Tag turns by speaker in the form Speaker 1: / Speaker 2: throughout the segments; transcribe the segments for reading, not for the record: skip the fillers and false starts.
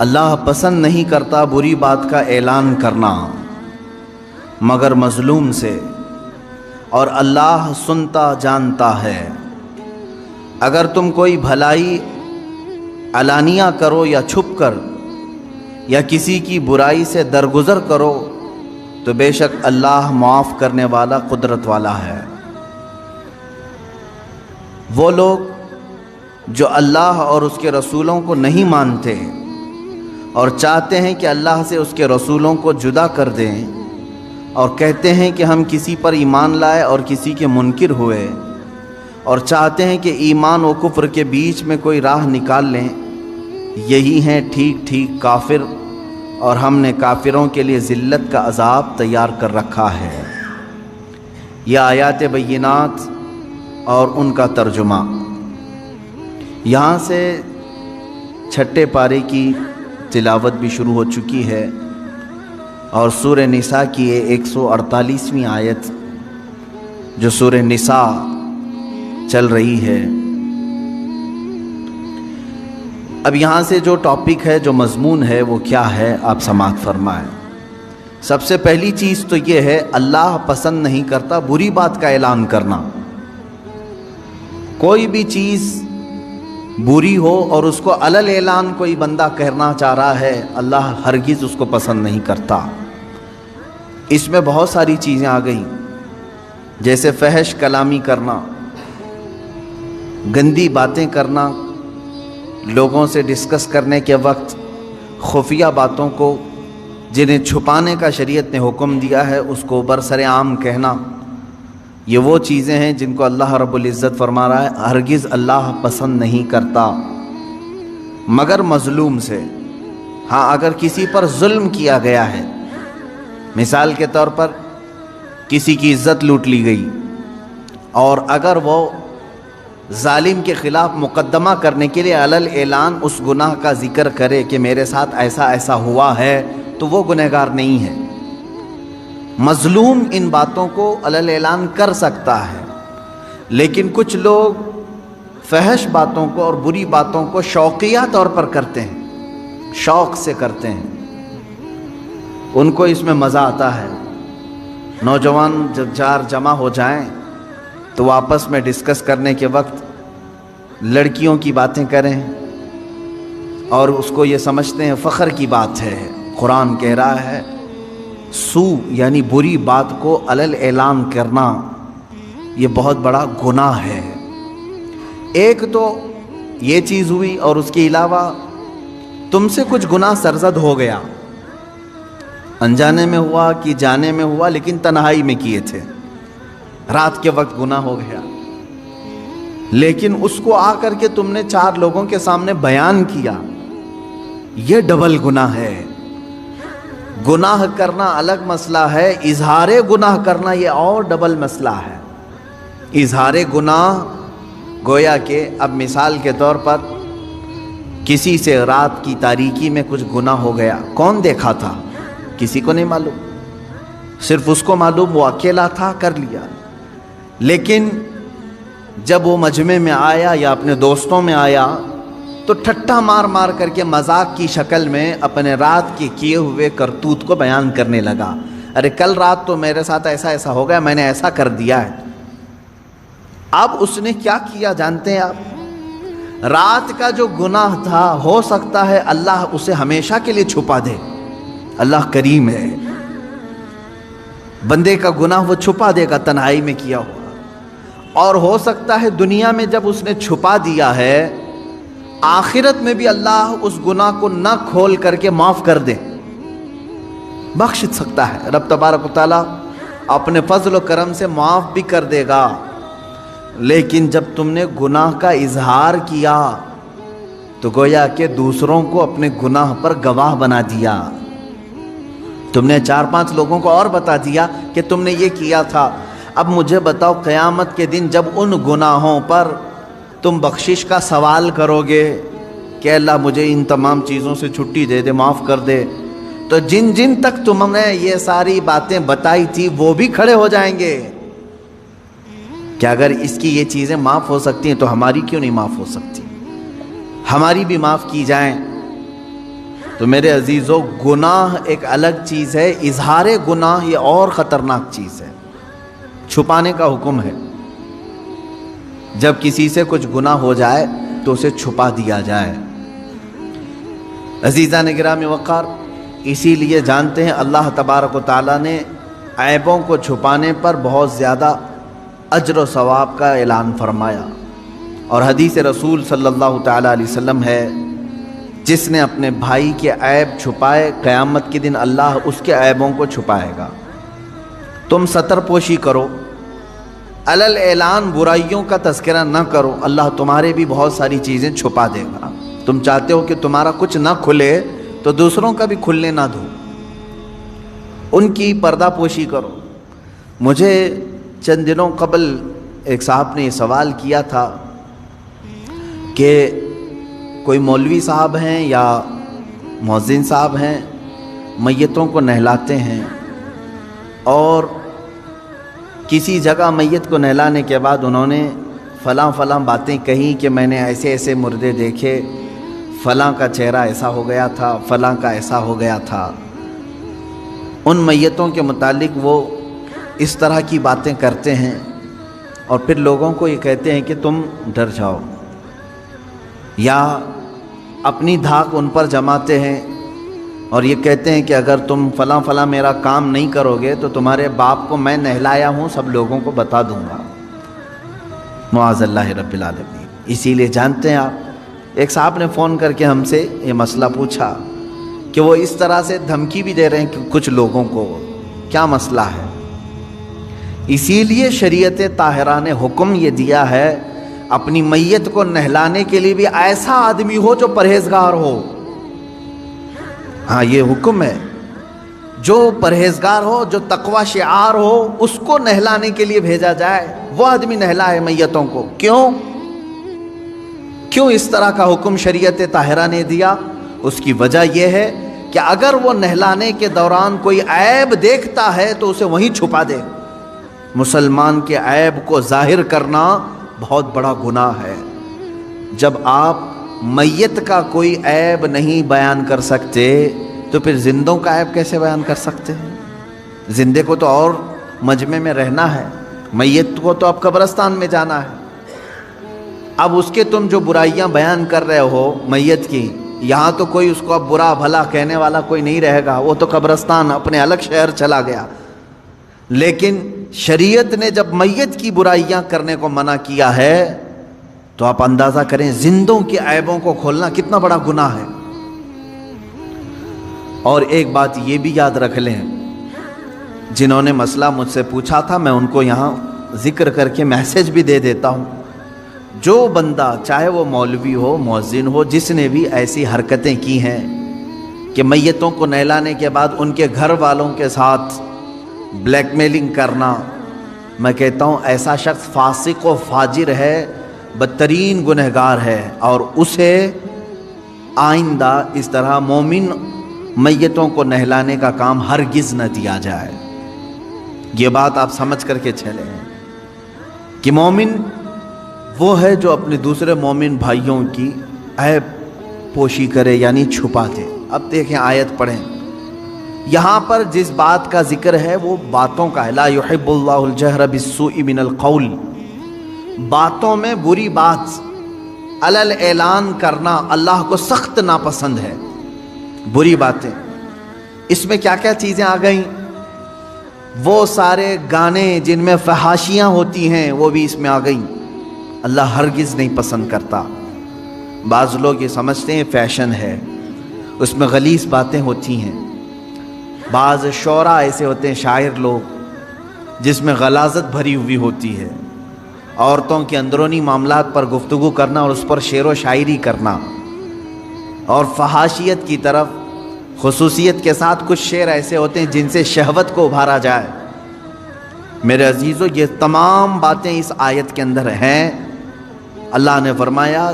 Speaker 1: اللہ پسند نہیں کرتا بری بات کا اعلان کرنا مگر مظلوم سے، اور اللہ سنتا جانتا ہے۔ اگر تم کوئی بھلائی علانیہ کرو یا چھپ کر، یا کسی کی برائی سے درگزر کرو، تو بے شک اللہ معاف کرنے والا قدرت والا ہے۔ وہ لوگ جو اللہ اور اس کے رسولوں کو نہیں مانتے اور چاہتے ہیں کہ اللہ سے اس کے رسولوں کو جدا کر دیں، اور کہتے ہیں کہ ہم کسی پر ایمان لائے اور کسی کے منکر ہوئے، اور چاہتے ہیں کہ ایمان و کفر کے بیچ میں کوئی راہ نکال لیں، یہی ہیں ٹھیک ٹھیک کافر، اور ہم نے کافروں کے لیے ذلت کا عذاب تیار کر رکھا ہے۔ یہ آیات بینات اور ان کا ترجمہ۔ یہاں سے چھٹے پارے کی تلاوت بھی شروع ہو چکی ہے، اور سورہ نساء کی یہ 148ویں آیت جو سورہ نساء چل رہی ہے۔ اب یہاں سے جو ٹاپک ہے، جو مضمون ہے، وہ کیا ہے، آپ سماعت فرمائیں۔ سب سے پہلی چیز تو یہ ہے، اللہ پسند نہیں کرتا بری بات کا اعلان کرنا۔ کوئی بھی چیز بری ہو اور اس کو علل اعلان کوئی بندہ کہنا چاہ رہا ہے، اللہ ہرگز اس کو پسند نہیں کرتا۔ اس میں بہت ساری چیزیں آ گئیں، جیسے فحش کلامی کرنا، گندی باتیں کرنا، لوگوں سے ڈسکس کرنے کے وقت خفیہ باتوں کو جنہیں چھپانے کا شریعت نے حکم دیا ہے اس کو برسر عام کہنا، یہ وہ چیزیں ہیں جن کو اللہ رب العزت فرما رہا ہے ہرگز اللہ پسند نہیں کرتا مگر مظلوم سے۔ ہاں، اگر کسی پر ظلم کیا گیا ہے، مثال کے طور پر کسی کی عزت لوٹ لی گئی، اور اگر وہ ظالم کے خلاف مقدمہ کرنے کے لیے علل اعلان اس گناہ کا ذکر کرے کہ میرے ساتھ ایسا ایسا ہوا ہے، تو وہ گنہگار نہیں ہے۔ مظلوم ان باتوں کو علل اعلان کر سکتا ہے، لیکن کچھ لوگ فحش باتوں کو اور بری باتوں کو شوقیہ طور پر کرتے ہیں، شوق سے کرتے ہیں، ان کو اس میں مزہ آتا ہے۔ نوجوان جب چار جمع ہو جائیں تو وہ آپس میں ڈسکس کرنے کے وقت لڑکیوں کی باتیں کریں، اور اس کو یہ سمجھتے ہیں فخر کی بات ہے۔ قرآن کہہ رہا ہے سو یعنی بری بات کو علل اعلان کرنا یہ بہت بڑا گناہ ہے۔ ایک تو یہ چیز ہوئی، اور اس کے علاوہ تم سے کچھ گناہ سرزد ہو گیا، انجانے میں ہوا کہ جانے میں ہوا، لیکن تنہائی میں کیے تھے، رات کے وقت گناہ ہو گیا، لیکن اس کو آ کر کے تم نے 4 لوگوں کے سامنے بیان کیا، یہ ڈبل گناہ ہے۔ گناہ کرنا الگ مسئلہ ہے، اظہار گناہ کرنا یہ اور ڈبل مسئلہ ہے۔ اظہار گناہ گویا کہ اب مثال کے طور پر کسی سے رات کی تاریکی میں کچھ گناہ ہو گیا، کون دیکھا تھا؟ کسی کو نہیں معلوم، صرف اس کو معلوم، وہ اکیلا تھا، کر لیا۔ لیکن جب وہ مجمع میں آیا یا اپنے دوستوں میں آیا تو ٹھٹا مار مار کر کے مذاق کی شکل میں اپنے رات کے کیے ہوئے کرتوت کو بیان کرنے لگا۔ ارے کل رات تو میرے ساتھ ایسا ایسا ہو گیا، میں نے ایسا کر دیا ہے۔ اب اس نے کیا کیا جانتے ہیں آپ؟ رات کا جو گناہ تھا ہو سکتا ہے اللہ اسے ہمیشہ کے لیے چھپا دے، اللہ کریم ہے، بندے کا گناہ وہ چھپا دے گا تنہائی میں کیا ہوا، اور ہو سکتا ہے دنیا میں جب اس نے چھپا دیا ہے آخرت میں بھی اللہ اس گناہ کو نہ کھول کر کے معاف کر دے، بخش سکتا ہے۔ رب تبارک و تعالیٰ اپنے فضل و کرم سے معاف بھی کر دے گا، لیکن جب تم نے گناہ کا اظہار کیا تو گویا کہ دوسروں کو اپنے گناہ پر گواہ بنا دیا، تم نے 4-5 لوگوں کو اور بتا دیا کہ تم نے یہ کیا تھا۔ اب مجھے بتاؤ قیامت کے دن جب ان گناہوں پر تم بخشش کا سوال کرو گے کہ اللہ مجھے ان تمام چیزوں سے چھٹی دے دے، معاف کر دے، تو جن جن تک تم نے یہ ساری باتیں بتائی تھی وہ بھی کھڑے ہو جائیں گے، کہ اگر اس کی یہ چیزیں معاف ہو سکتی ہیں تو ہماری کیوں نہیں معاف ہو سکتی، ہماری بھی معاف کی جائیں۔ تو میرے عزیزو، گناہ ایک الگ چیز ہے، اظہار گناہ یہ اور خطرناک چیز ہے۔ چھپانے کا حکم ہے، جب کسی سے کچھ گناہ ہو جائے تو اسے چھپا دیا جائے۔ عزیزان گرامی وقار، اسی لیے جانتے ہیں اللہ تبارک و تعالیٰ نے عیبوں کو چھپانے پر بہت زیادہ اجر و ثواب کا اعلان فرمایا، اور حدیث رسول صلی اللہ تعالیٰ علیہ وسلم ہے، جس نے اپنے بھائی کے عیب چھپائے قیامت کے دن اللہ اس کے عیبوں کو چھپائے گا۔ تم ستر پوشی کرو، علل اعلان برائیوں کا تذکرہ نہ کرو، اللہ تمہارے بھی بہت ساری چیزیں چھپا دے گا۔ تم چاہتے ہو کہ تمہارا کچھ نہ کھلے تو دوسروں کا بھی کھلنے نہ دو، ان کی پردہ پوشی کرو۔ مجھے چند دنوں قبل ایک صاحب نے یہ سوال کیا تھا کہ کوئی مولوی صاحب ہیں یا مؤذن صاحب ہیں، میتوں کو نہلاتے ہیں، اور کسی جگہ میت کو نہلانے کے بعد انہوں نے فلاں فلاں باتیں کہیں کہ میں نے ایسے ایسے مردے دیکھے، فلاں کا چہرہ ایسا ہو گیا تھا، فلاں کا ایسا ہو گیا تھا۔ ان میتوں کے متعلق وہ اس طرح کی باتیں کرتے ہیں، اور پھر لوگوں کو یہ کہتے ہیں کہ تم ڈر جاؤ، یا اپنی دھاک ان پر جماتے ہیں اور یہ کہتے ہیں کہ اگر تم فلاں فلاں میرا کام نہیں کرو گے تو تمہارے باپ کو میں نہلایا ہوں سب لوگوں کو بتا دوں گا، معاذ اللہ رب العالمین۔ اسی لیے جانتے ہیں آپ، ایک صاحب نے فون کر کے ہم سے یہ مسئلہ پوچھا کہ وہ اس طرح سے دھمکی بھی دے رہے ہیں کہ کچھ لوگوں کو، کیا مسئلہ ہے؟ اسی لیے شریعت طاہرہ نے حکم یہ دیا ہے اپنی میت کو نہلانے کے لیے بھی ایسا آدمی ہو جو پرہیزگار ہو۔ ہاں یہ حکم ہے، جو پرہیزگار ہو، جو تقوی شعار ہو، اس کو نہلانے کے لیے بھیجا جائے، وہ آدمی نہلائے میتوں کو۔ کیوں اس طرح کا حکم شریعت طاہرہ نے دیا؟ اس کی وجہ یہ ہے کہ اگر وہ نہلانے کے دوران کوئی عیب دیکھتا ہے تو اسے وہیں چھپا دے۔ مسلمان کے عیب کو ظاہر کرنا بہت بڑا گناہ ہے۔ جب آپ میت کا کوئی عیب نہیں بیان کر سکتے تو پھر زندوں کا عیب کیسے بیان کر سکتے ہیں؟ زندے کو تو اور مجمع میں رہنا ہے، میت کو تو اب قبرستان میں جانا ہے۔ اب اس کے تم جو برائیاں بیان کر رہے ہو میت کی، یہاں تو کوئی اس کو اب برا بھلا کہنے والا کوئی نہیں رہے گا، وہ تو قبرستان اپنے الگ شہر چلا گیا۔ لیکن شریعت نے جب میت کی برائیاں کرنے کو منع کیا ہے تو آپ اندازہ کریں زندوں کے عیبوں کو کھولنا کتنا بڑا گناہ ہے۔ اور ایک بات یہ بھی یاد رکھ لیں، جنہوں نے مسئلہ مجھ سے پوچھا تھا میں ان کو یہاں ذکر کر کے میسج بھی دے دیتا ہوں، جو بندہ چاہے وہ مولوی ہو، مؤذن ہو، جس نے بھی ایسی حرکتیں کی ہیں کہ میتوں کو نہلانے کے بعد ان کے گھر والوں کے ساتھ بلیک میلنگ کرنا، میں کہتا ہوں ایسا شخص فاسق و فاجر ہے، بدترین گنہگار ہے، اور اسے آئندہ اس طرح مومن میتوں کو نہلانے کا کام ہرگز نہ دیا جائے۔ یہ بات آپ سمجھ کر کے چلیں کہ مومن وہ ہے جو اپنے دوسرے مومن بھائیوں کی عیب پوشی کرے، یعنی چھپا دے۔ اب دیکھیں آیت پڑھیں، یہاں پر جس بات کا ذکر ہے وہ باتوں کا ہے، لا يحب اللہ الجہر بالسوء من القول، باتوں میں بری بات علل اعلان کرنا اللہ کو سخت ناپسند ہے۔ بری باتیں، اس میں کیا کیا چیزیں آ گئیں؟ وہ سارے گانے جن میں فحاشیاں ہوتی ہیں وہ بھی اس میں آ گئیں، اللہ ہرگز نہیں پسند کرتا۔ بعض لوگ یہ سمجھتے ہیں فیشن ہے، اس میں غلیظ باتیں ہوتی ہیں۔ بعض شعراء ایسے ہوتے ہیں، شاعر لوگ، جس میں غلاظت بھری ہوئی ہوتی ہے، عورتوں کے اندرونی معاملات پر گفتگو کرنا اور اس پر شعر و شاعری کرنا، اور فحاشیت کی طرف خصوصیت کے ساتھ کچھ شعر ایسے ہوتے ہیں جن سے شہوت کو ابھارا جائے۔ میرے عزیزو، یہ تمام باتیں اس آیت کے اندر ہیں۔ اللہ نے فرمایا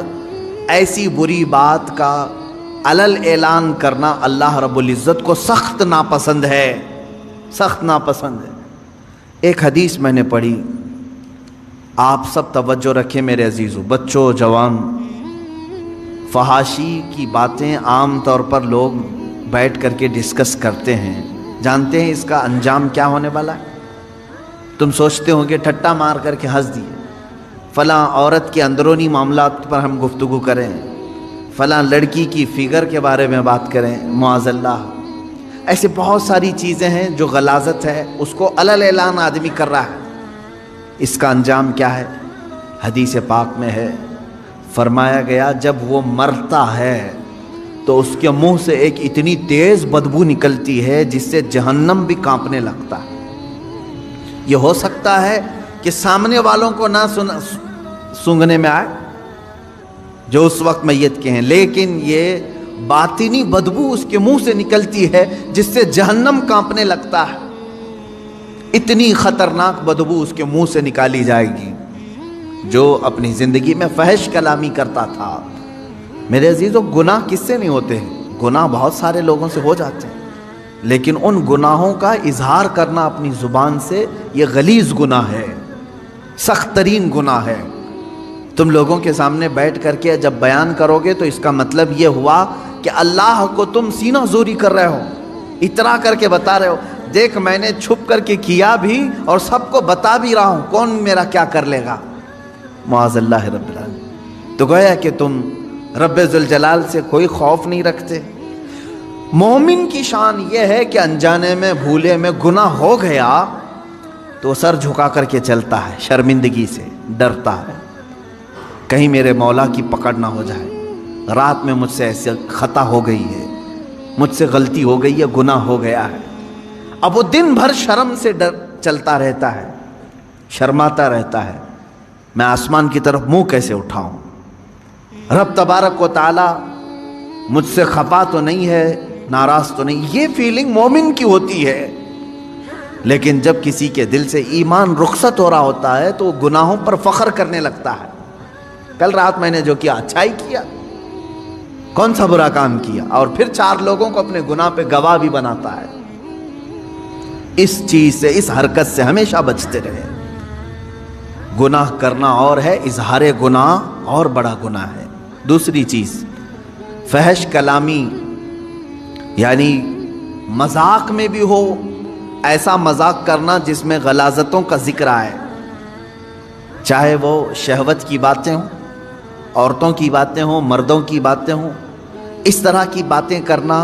Speaker 1: ایسی بری بات کا علل اعلان کرنا اللہ رب العزت کو سخت ناپسند ہے، سخت ناپسند ہے۔ ایک حدیث میں نے پڑھی آپ سب توجہ رکھیں میرے عزیزو، بچوں، جوان، فحاشی کی باتیں عام طور پر لوگ بیٹھ کر کے ڈسکس کرتے ہیں، جانتے ہیں اس کا انجام کیا ہونے والا ہے؟ تم سوچتے ہو کہ ٹھٹا مار کر کے ہنس دیے، فلاں عورت کے اندرونی معاملات پر ہم گفتگو کریں، فلاں لڑکی کی فگر کے بارے میں بات کریں، معاذ اللہ۔ ایسے بہت ساری چیزیں ہیں جو غلاظت ہے، اس کو علل اعلان آدمی کر رہا ہے۔ اس کا انجام کیا ہے؟ حدیث پاک میں ہے، فرمایا گیا جب وہ مرتا ہے تو اس کے منہ سے ایک اتنی تیز بدبو نکلتی ہے جس سے جہنم بھی کانپنے لگتا ہے۔ یہ ہو سکتا ہے کہ سامنے والوں کو نہ سونگھنے میں آئے جو اس وقت میت کے ہیں، لیکن یہ باطنی بدبو اس کے منہ سے نکلتی ہے جس سے جہنم کانپنے لگتا ہے۔ اتنی خطرناک بدبو اس کے منہ سے نکالی جائے گی۔ جو اپنی زندگی میں فحش کلامی کرتا تھا، میرے عزیزو، گناہ کس سے نہیں ہوتے ہیں؟ گناہ بہت سارے لوگوں سے ہو جاتے ہیں، لیکن ان گناہوں کا اظہار کرنا اپنی زبان سے، یہ غلیظ گناہ ہے، سخت ترین گناہ ہے۔ تم لوگوں کے سامنے بیٹھ کر کے جب بیان کرو گے تو اس کا مطلب یہ ہوا کہ اللہ کو تم سینہ زوری کر رہے ہو، اترا کر کے بتا رہے ہو، دیکھ میں نے چھپ کر کے کیا بھی اور سب کو بتا بھی رہا ہوں، کون میرا کیا کر لے گا، معاذ اللہ رب العالمین۔ تو گویا کہ تم رب ذوالجلال سے کوئی خوف نہیں رکھتے۔ مومن کی شان یہ ہے کہ انجانے میں، بھولے میں گناہ ہو گیا تو سر جھکا کر کے چلتا ہے، شرمندگی سے ڈرتا ہے، کہیں میرے مولا کی پکڑ نہ ہو جائے، رات میں مجھ سے ایسے خطا ہو گئی ہے، مجھ سے غلطی ہو گئی ہے، گناہ ہو گیا ہے۔ اب وہ دن بھر شرم سے چلتا رہتا ہے، شرماتا رہتا ہے، میں آسمان کی طرف منہ کیسے اٹھاؤں، رب تبارک و تعالی مجھ سے خفا تو نہیں ہے، ناراض تو نہیں۔ یہ فیلنگ مومن کی ہوتی ہے، لیکن جب کسی کے دل سے ایمان رخصت ہو رہا ہوتا ہے تو وہ گناہوں پر فخر کرنے لگتا ہے۔ کل رات میں نے جو کیا اچھا ہی کیا، کون سا برا کام کیا، اور پھر 4 لوگوں کو اپنے گناہ پہ گواہ بھی بناتا ہے۔ اس چیز سے، اس حرکت سے ہمیشہ بچتے رہے۔ گناہ کرنا اور ہے، اظہار گناہ اور بڑا گناہ ہے۔ دوسری چیز، فحش کلامی، یعنی مذاق میں بھی ہو، ایسا مذاق کرنا جس میں غلاظتوں کا ذکر آئے، چاہے وہ شہوت کی باتیں ہوں، عورتوں کی باتیں ہوں، مردوں کی باتیں ہوں، اس طرح کی باتیں کرنا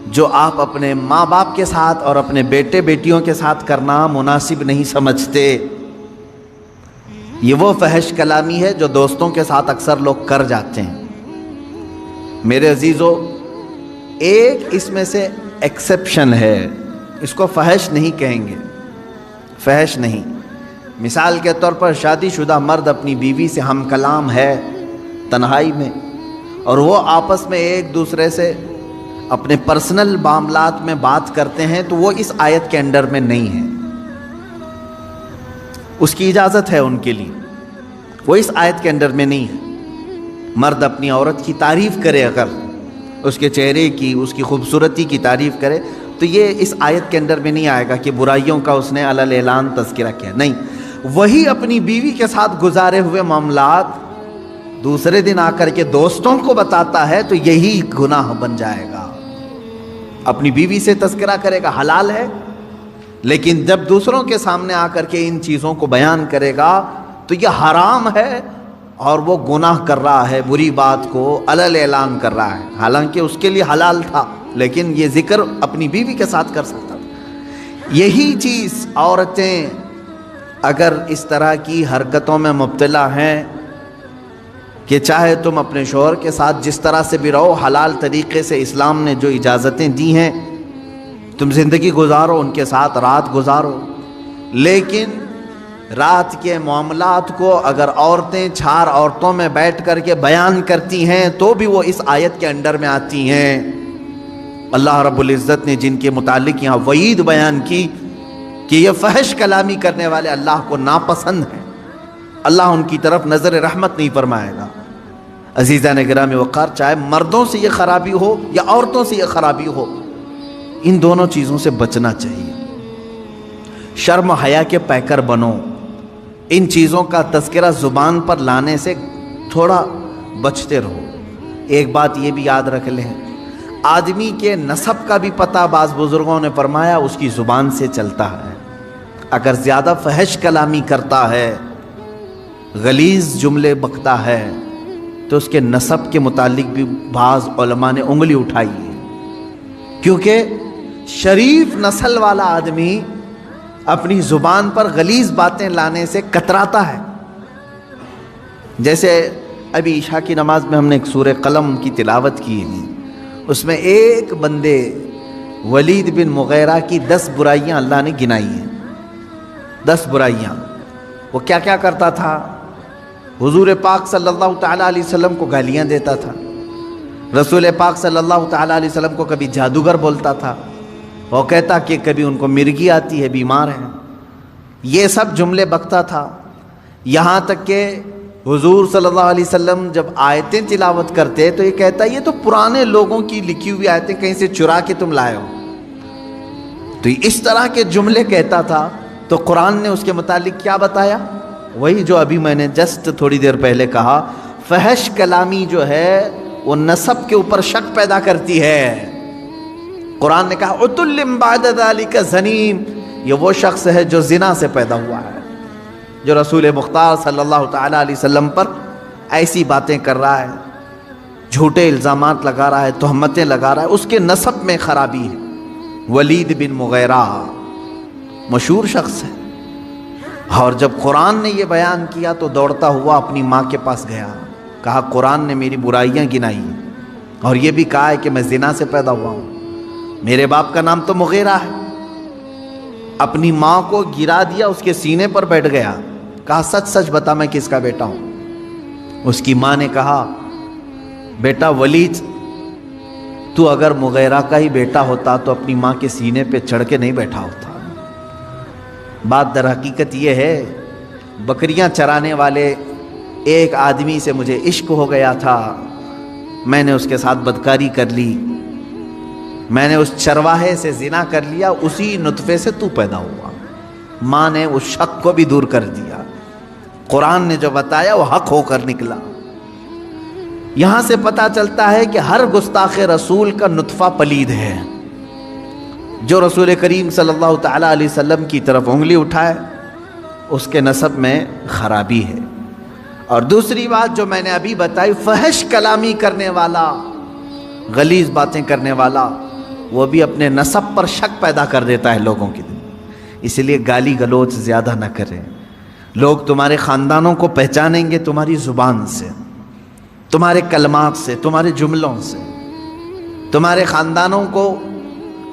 Speaker 1: جو آپ اپنے ماں باپ کے ساتھ اور اپنے بیٹے بیٹیوں کے ساتھ کرنا مناسب نہیں سمجھتے۔ یہ وہ فحش کلامی ہے جو دوستوں کے ساتھ اکثر لوگ کر جاتے ہیں۔ میرے عزیزو، ایک اس میں سے ایکسیپشن ہے، اس کو فحش نہیں کہیں گے، فحش نہیں۔ مثال کے طور پر شادی شدہ مرد اپنی بیوی سے ہم کلام ہے تنہائی میں، اور وہ آپس میں ایک دوسرے سے اپنے پرسنل معاملات میں بات کرتے ہیں، تو وہ اس آیت کے انڈر میں نہیں ہے، اس کی اجازت ہے ان کے لیے، وہ اس آیت کے انڈر میں نہیں ہے۔ مرد اپنی عورت کی تعریف کرے، اگر اس کے چہرے کی، اس کی خوبصورتی کی تعریف کرے، تو یہ اس آیت کے انڈر میں نہیں آئے گا کہ برائیوں کا اس نے علل اعلان تذکرہ کیا، نہیں۔ وہی اپنی بیوی کے ساتھ گزارے ہوئے معاملات دوسرے دن آ کر کے دوستوں کو بتاتا ہے تو یہی گناہ بن جائے گا۔ اپنی بیوی سے تذکرہ کرے گا، حلال ہے، لیکن جب دوسروں کے سامنے آ کر کے ان چیزوں کو بیان کرے گا تو یہ حرام ہے، اور وہ گناہ کر رہا ہے، بری بات کو علل اعلان کر رہا ہے، حالانکہ اس کے لیے حلال تھا، لیکن یہ ذکر اپنی بیوی کے ساتھ کر سکتا تھا۔ یہی چیز عورتیں اگر اس طرح کی حرکتوں میں مبتلا ہیں کہ چاہے تم اپنے شوہر کے ساتھ جس طرح سے بھی رہو، حلال طریقے سے اسلام نے جو اجازتیں دی ہیں تم زندگی گزارو، ان کے ساتھ رات گزارو، لیکن رات کے معاملات کو اگر عورتیں 4 عورتوں میں بیٹھ کر کے بیان کرتی ہیں تو بھی وہ اس آیت کے انڈر میں آتی ہیں۔ اللہ رب العزت نے جن کے متعلق یہاں وعید بیان کی کہ یہ فحش کلامی کرنے والے اللہ کو ناپسند ہیں، اللہ ان کی طرف نظر رحمت نہیں فرمائے گا۔ عزیزان گرامی وقار، چاہے مردوں سے یہ خرابی ہو یا عورتوں سے یہ خرابی ہو، ان دونوں چیزوں سے بچنا چاہیے۔ شرم و حیا کے پیکر بنو، ان چیزوں کا تذکرہ زبان پر لانے سے تھوڑا بچتے رہو۔ ایک بات یہ بھی یاد رکھ لیں، آدمی کے نسب کا بھی پتہ بعض بزرگوں نے فرمایا اس کی زبان سے چلتا ہے۔ اگر زیادہ فحش کلامی کرتا ہے، غلیظ جملے بکتا ہے، تو اس کے نسب کے متعلق بھی بعض علماء نے انگلی اٹھائی ہے، کیونکہ شریف نسل والا آدمی اپنی زبان پر غلیظ باتیں لانے سے کتراتا ہے۔ جیسے ابھی عشاء کی نماز میں ہم نے ایک سورہ قلم کی تلاوت کی ہے، اس میں ایک بندے ولید بن مغیرہ کی 10 برائیاں اللہ نے گنائی ہیں۔ 10 برائیاں۔ وہ کیا کیا کرتا تھا؟ حضور پاک صلی اللہ تعالیٰ علیہ وسلم کو گالیاں دیتا تھا، رسول پاک صلی اللہ تعالیٰ علیہ وسلم کو کبھی جادوگر بولتا تھا، وہ کہتا کہ کبھی ان کو مرگی آتی ہے، بیمار ہیں، یہ سب جملے بکتا تھا۔ یہاں تک کہ حضور صلی اللہ علیہ وسلم جب آیتیں تلاوت کرتے تو یہ کہتا یہ تو پرانے لوگوں کی لکھی ہوئی آیتیں کہیں سے چرا کے تم لائے ہو، تو اس طرح کے جملے کہتا تھا۔ تو قرآن نے اس کے متعلق کیا بتایا؟ وہی جو ابھی میں نے جسٹ تھوڑی دیر پہلے کہا، فحش کلامی جو ہے وہ نسب کے اوپر شک پیدا کرتی ہے۔ قرآن نے کہا عتل بعد ذلک زنیم، یہ وہ شخص ہے جو زنا سے پیدا ہوا ہے، جو رسول مختار صلی اللہ تعالیٰ علیہ وسلم پر ایسی باتیں کر رہا ہے، جھوٹے الزامات لگا رہا ہے، تہمتیں لگا رہا ہے، اس کے نسب میں خرابی ہے۔ ولید بن مغیرہ مشہور شخص ہے، اور جب قرآن نے یہ بیان کیا تو دوڑتا ہوا اپنی ماں کے پاس گیا، کہا قرآن نے میری برائیاں گنائی اور یہ بھی کہا ہے کہ میں زنا سے پیدا ہوا ہوں، میرے باپ کا نام تو مغیرہ ہے۔ اپنی ماں کو گرا دیا، اس کے سینے پر بیٹھ گیا، کہا سچ سچ بتا میں کس کا بیٹا ہوں۔ اس کی ماں نے کہا بیٹا ولید، تو اگر مغیرہ کا ہی بیٹا ہوتا تو اپنی ماں کے سینے پہ چڑھ کے نہیں بیٹھا ہوتا۔ بات در حقیقت یہ ہے، بکریاں چرانے والے ایک آدمی سے مجھے عشق ہو گیا تھا، میں نے اس کے ساتھ بدکاری کر لی، میں نے اس چرواہے سے زنا کر لیا، اسی نطفے سے تو پیدا ہوا۔ ماں نے اس شک کو بھی دور کر دیا، قرآن نے جو بتایا وہ حق ہو کر نکلا۔ یہاں سے پتہ چلتا ہے کہ ہر گستاخ رسول کا نطفہ پلید ہے، جو رسول کریم صلی اللہ تعالیٰ علیہ وسلم کی طرف انگلی اٹھائے اس کے نسب میں خرابی ہے۔ اور دوسری بات جو میں نے ابھی بتائی، فحش کلامی کرنے والا، غلیظ باتیں کرنے والا، وہ بھی اپنے نسب پر شک پیدا کر دیتا ہے لوگوں کے دل، اس لیے گالی گلوچ زیادہ نہ کریں۔ لوگ تمہارے خاندانوں کو پہچانیں گے تمہاری زبان سے، تمہارے کلمات سے، تمہارے جملوں سے۔ تمہارے خاندانوں کو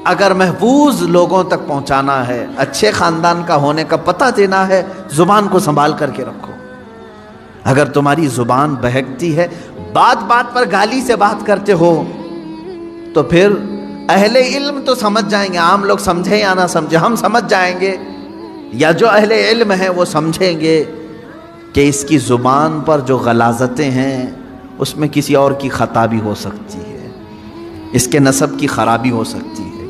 Speaker 1: اگر محفوظ لوگوں تک پہنچانا ہے، اچھے خاندان کا ہونے کا پتہ دینا ہے، زبان کو سنبھال کر کے رکھو۔ اگر تمہاری زبان بہکتی ہے، بات بات پر گالی سے بات کرتے ہو، تو پھر اہل علم تو سمجھ جائیں گے، عام لوگ سمجھیں یا نہ سمجھیں، ہم سمجھ جائیں گے، یا جو اہل علم ہیں وہ سمجھیں گے کہ اس کی زبان پر جو غلاظتیں ہیں اس میں کسی اور کی خطا بھی ہو سکتی ہے، اس کے نسب کی خرابی ہو سکتی ہے،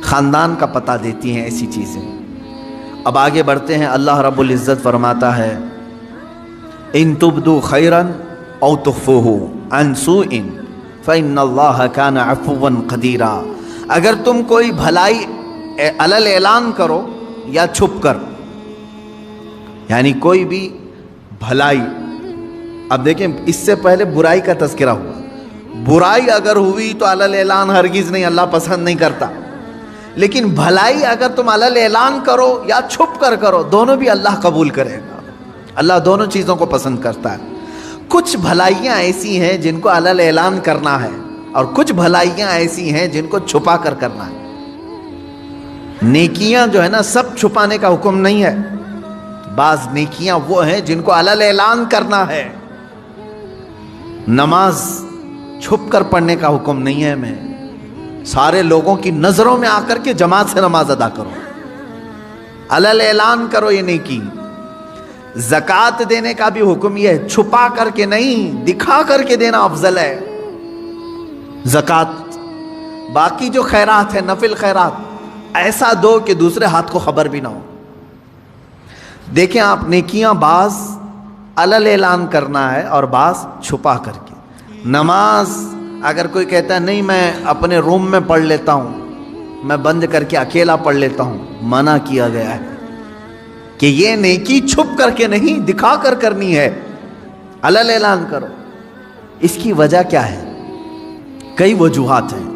Speaker 1: خاندان کا پتہ دیتی ہیں ایسی چیزیں۔ اب آگے بڑھتے ہیں، اللہ رب العزت فرماتا ہے ان تبدو خیرا او تخفوہ عن سوء فإن اللہ کان عفوا قدیرا، اگر تم کوئی بھلائی علل اعلان کرو یا چھپ کر، یعنی کوئی بھی بھلائی، اب دیکھیں اس سے پہلے برائی کا تذکرہ ہوا، برائی اگر ہوئی تو علل اعلان ہرگز نہیں، اللہ پسند نہیں کرتا، لیکن بھلائی اگر تم علل اعلان کرو یا چھپ کر کرو، دونوں بھی اللہ قبول کرے گا، اللہ دونوں چیزوں کو پسند کرتا ہے۔ کچھ بھلائیاں ایسی ہیں جن کو علل اعلان کرنا ہے، اور کچھ بھلائیاں ایسی ہیں جن کو چھپا کر کرنا ہے۔ نیکیاں جو ہے نا سب چھپانے کا حکم نہیں ہے، بعض نیکیاں وہ ہیں جن کو علل اعلان کرنا ہے۔ نماز چھپ کر پڑھنے کا حکم نہیں ہے، میں سارے لوگوں کی نظروں میں آ کر کے جماعت سے نماز ادا کرو، علل اعلان کرو یہ نیکی۔ زکوٰۃ دینے کا بھی حکم یہ ہے، چھپا کر کے نہیں، دکھا کر کے دینا افضل ہے زکوٰۃ۔ باقی جو خیرات ہے، نفل خیرات، ایسا دو کہ دوسرے ہاتھ کو خبر بھی نہ ہو۔ دیکھیں آپ، نیکیاں بعض علل اعلان کرنا ہے اور بعض چھپا کر کے. نماز اگر کوئی کہتا ہے نہیں میں اپنے روم میں پڑھ لیتا ہوں، میں بند کر کے اکیلا پڑھ لیتا ہوں، منع کیا گیا ہے کہ یہ نیکی چھپ کر کے نہیں، دکھا کر کرنی ہے، علل اعلان کرو. اس کی وجہ کیا ہے؟ کئی وجوہات ہیں.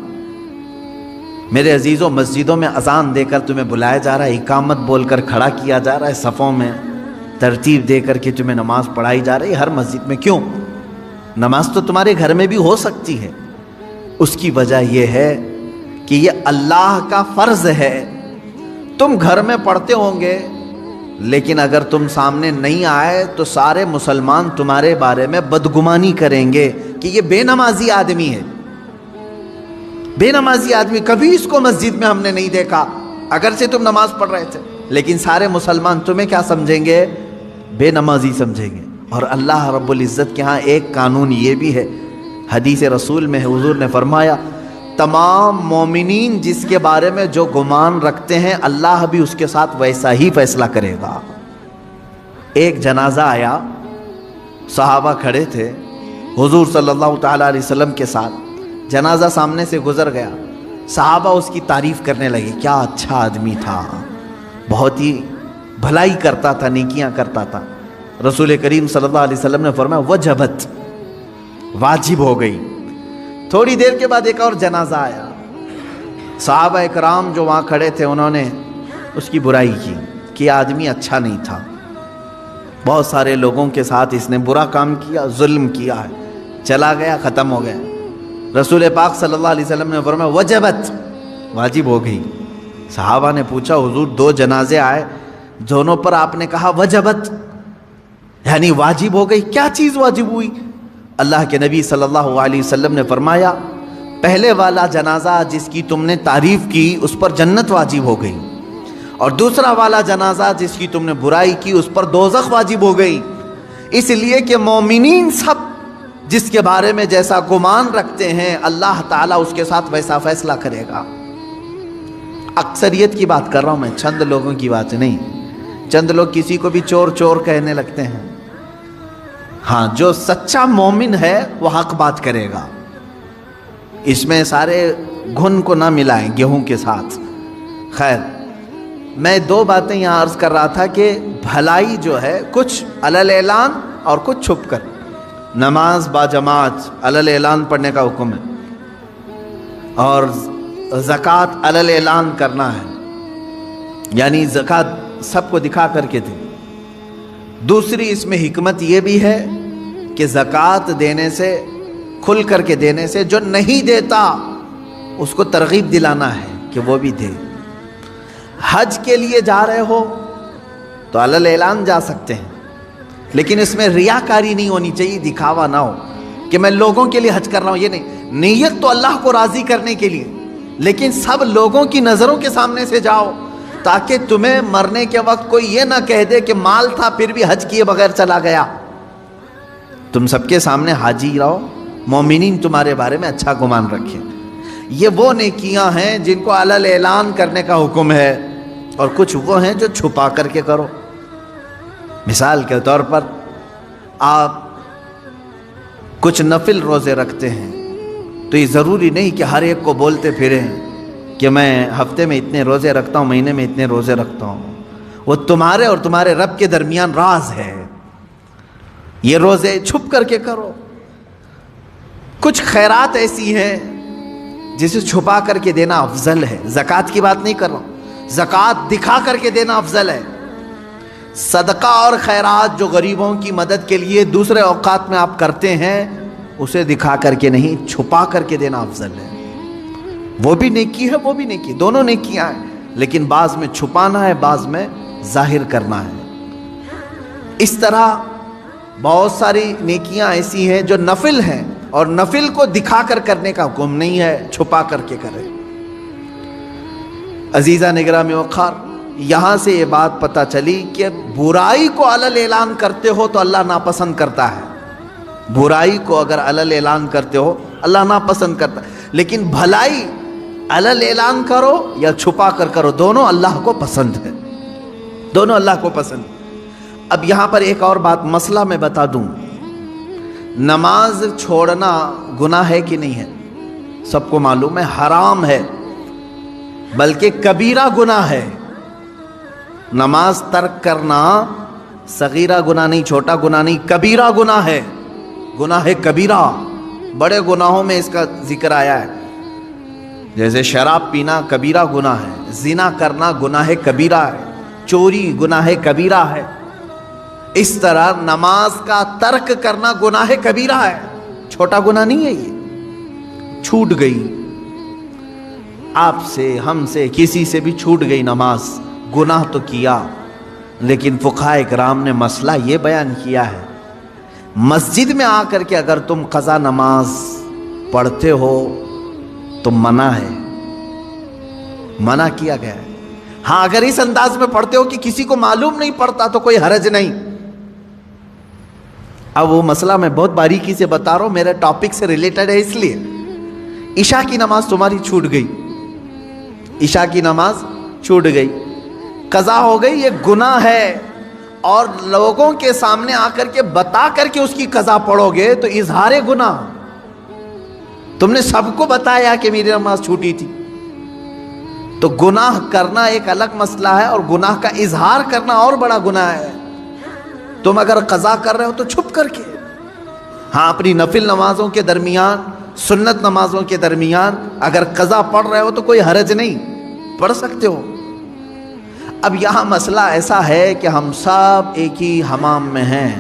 Speaker 1: میرے عزیزوں، مسجدوں میں اذان دے کر تمہیں بلایا جا رہا ہے، اقامت بول کر کھڑا کیا جا رہا ہے، صفوں میں ترتیب دے کر کے تمہیں نماز پڑھائی جا رہی ہے ہر مسجد میں. کیوں؟ نماز تو تمہارے گھر میں بھی ہو سکتی ہے. اس کی وجہ یہ ہے کہ یہ اللہ کا فرض ہے. تم گھر میں پڑھتے ہوں گے، لیکن اگر تم سامنے نہیں آئے تو سارے مسلمان تمہارے بارے میں بدگمانی کریں گے کہ یہ بے نمازی آدمی ہے. بے نمازی آدمی، کبھی اس کو مسجد میں ہم نے نہیں دیکھا، اگرچہ تم نماز پڑھ رہے تھے، لیکن سارے مسلمان تمہیں کیا سمجھیں گے؟ بے نمازی سمجھیں گے. اور اللہ رب العزت کے ہاں ایک قانون یہ بھی ہے، حدیث رسول میں حضور نے فرمایا تمام مومنین جس کے بارے میں جو گمان رکھتے ہیں اللہ بھی اس کے ساتھ ویسا ہی فیصلہ کرے گا. ایک جنازہ آیا، صحابہ کھڑے تھے حضور صلی اللہ تعالیٰ علیہ وسلم کے ساتھ، جنازہ سامنے سے گزر گیا، صحابہ اس کی تعریف کرنے لگے، کیا اچھا آدمی تھا، بہت ہی بھلائی کرتا تھا، نیکیاں کرتا تھا. رسول کریم صلی اللہ علیہ وسلم نے فرمایا وجبت، واجب ہو گئی. تھوڑی دیر کے بعد ایک اور جنازہ آیا، صحابہ اکرام جو وہاں کھڑے تھے انہوں نے اس کی برائی کی کہ یہ آدمی اچھا نہیں تھا، بہت سارے لوگوں کے ساتھ اس نے برا کام کیا، ظلم کیا ہے، چلا گیا، ختم ہو گیا. رسول پاک صلی اللہ علیہ وسلم نے فرمایا وجبت، واجب ہو گئی. صحابہ نے پوچھا حضور دو جنازے آئے، دونوں پر آپ نے کہا وجبت، یعنی واجب ہو گئی، کیا چیز واجب ہوئی؟ اللہ کے نبی صلی اللہ علیہ وسلم نے فرمایا پہلے والا جنازہ جس کی تم نے تعریف کی اس پر جنت واجب ہو گئی، اور دوسرا والا جنازہ جس کی تم نے برائی کی اس پر دوزخ واجب ہو گئی. اس لیے کہ مومنین سب جس کے بارے میں جیسا گمان رکھتے ہیں اللہ تعالیٰ اس کے ساتھ ویسا فیصلہ کرے گا. اکثریت کی بات کر رہا ہوں میں، چند لوگوں کی بات نہیں. چند لوگ کسی کو بھی چور چور کہنے لگتے ہیں. ہاں، جو سچا مومن ہے وہ حق بات کرے گا، اس میں سارے گھن کو نہ ملائیں گیہوں کے ساتھ. خیر، میں دو باتیں یہاں عرض کر رہا تھا کہ بھلائی جو ہے کچھ علل اعلان اور کچھ چھپ کر. نماز با جماعت علل اعلان پڑھنے کا حکم ہے، اور زکوٰۃ علل اعلان کرنا ہے، یعنی زکوٰۃ سب کو دکھا کر کے دے. دوسری اس میں حکمت یہ بھی ہے کہ زکوٰۃ دینے سے، کھل کر کے دینے سے جو نہیں دیتا اس کو ترغیب دلانا ہے کہ وہ بھی دے. حج کے لیے جا رہے ہو تو علل اعلان جا سکتے ہیں، لیکن اس میں ریاکاری نہیں ہونی چاہیے، دکھاوا نہ ہو کہ میں لوگوں کے لیے حج کر رہا ہوں. یہ نہیں، نیت تو اللہ کو راضی کرنے کے لیے، لیکن سب لوگوں کی نظروں کے سامنے سے جاؤ تاکہ تمہیں مرنے کے وقت کوئی یہ نہ کہہ دے کہ مال تھا پھر بھی حج کیے بغیر چلا گیا. تم سب کے سامنے حاجی رہو، مومنین تمہارے بارے میں اچھا گمان رکھیں. یہ وہ نیکیاں ہیں جن کو علل اعلان کرنے کا حکم ہے، اور کچھ وہ ہیں جو چھپا کر کے کرو. مثال کے طور پر آپ کچھ نفل روزے رکھتے ہیں تو یہ ضروری نہیں کہ ہر ایک کو بولتے پھریں کہ میں ہفتے میں اتنے روزے رکھتا ہوں، مہینے میں اتنے روزے رکھتا ہوں. وہ تمہارے اور تمہارے رب کے درمیان راز ہے. یہ روزے چھپ کر کے کرو. کچھ خیرات ایسی ہیں جسے چھپا کر کے دینا افضل ہے. زکوٰۃ کی بات نہیں کر رہا ہوں، زکوٰۃ دکھا کر کے دینا افضل ہے. صدقہ اور خیرات جو غریبوں کی مدد کے لیے دوسرے اوقات میں آپ کرتے ہیں اسے دکھا کر کے نہیں، چھپا کر کے دینا افضل ہے. وہ بھی نیکی ہے، وہ بھی نیکی، دونوں نیکیاں ہیں، لیکن بعض میں چھپانا ہے، بعض میں ظاہر کرنا ہے. اس طرح بہت ساری نیکیاں ایسی ہیں جو نفل ہیں، اور نفل کو دکھا کر کرنے کا حکم نہیں ہے، چھپا کر کے کرے. عزیزہ نگرامی وقار، یہاں سے یہ بات پتہ چلی کہ برائی کو علل اعلان کرتے ہو تو اللہ ناپسند کرتا ہے. برائی کو اگر علل اعلان کرتے ہو اللہ ناپسند کرتا ہے، لیکن بھلائی علل اعلان کرو یا چھپا کر کرو، دونوں اللہ کو پسند ہے، دونوں اللہ کو پسند. اب یہاں پر ایک اور بات مسئلہ میں بتا دوں، نماز چھوڑنا گناہ ہے کہ نہیں ہے؟ سب کو معلوم ہے حرام ہے، بلکہ کبیرہ گناہ ہے۔ نماز ترک کرنا صغیرہ گناہ نہیں، چھوٹا گناہ نہیں، کبیرہ گناہ ہے، گناہ ہے کبیرہ۔ بڑے گناہوں میں اس کا ذکر آیا ہے، جیسے شراب پینا کبیرہ گناہ ہے، زنا کرنا گناہ کبیرہ ہے، چوری گناہ کبیرہ ہے۔ اس طرح نماز کا ترک کرنا گناہ کبیرہ ہے، چھوٹا گناہ نہیں ہے۔ یہ چھوٹ گئی آپ سے، ہم سے، کسی سے بھی چھوٹ گئی نماز، گناہ تو کیا، لیکن فقہاء کرام نے مسئلہ یہ بیان کیا ہے، مسجد میں آ کر کے اگر تم قضا نماز پڑھتے ہو تو منع ہے، منع کیا گیا ہے۔ ہاں اگر اس انداز میں پڑھتے ہو کہ کسی کو معلوم نہیں پڑتا تو کوئی حرج نہیں۔ اب وہ مسئلہ میں بہت باریکی سے بتا رہا ہوں، میرے ٹاپک سے ریلیٹڈ ہے، اس لیے عشاء کی نماز تمہاری چھوٹ گئی، عشاء کی نماز چھوٹ گئی، قضا ہو گئی، یہ گناہ ہے، اور لوگوں کے سامنے آ کر کے بتا کر کے اس کی قضا پڑھو گے تو اظہار گناہ، تم نے سب کو بتایا کہ میری نماز چھوٹی تھی۔ تو گناہ کرنا ایک الگ مسئلہ ہے، اور گناہ کا اظہار کرنا اور بڑا گناہ ہے۔ تم اگر قضا کر رہے ہو تو چھپ کر کے، ہاں اپنی نفل نمازوں کے درمیان، سنت نمازوں کے درمیان اگر قضا پڑھ رہے ہو تو کوئی حرج نہیں، پڑھ سکتے ہو۔ اب یہاں مسئلہ ایسا ہے کہ ہم سب ایک ہی حمام میں ہیں،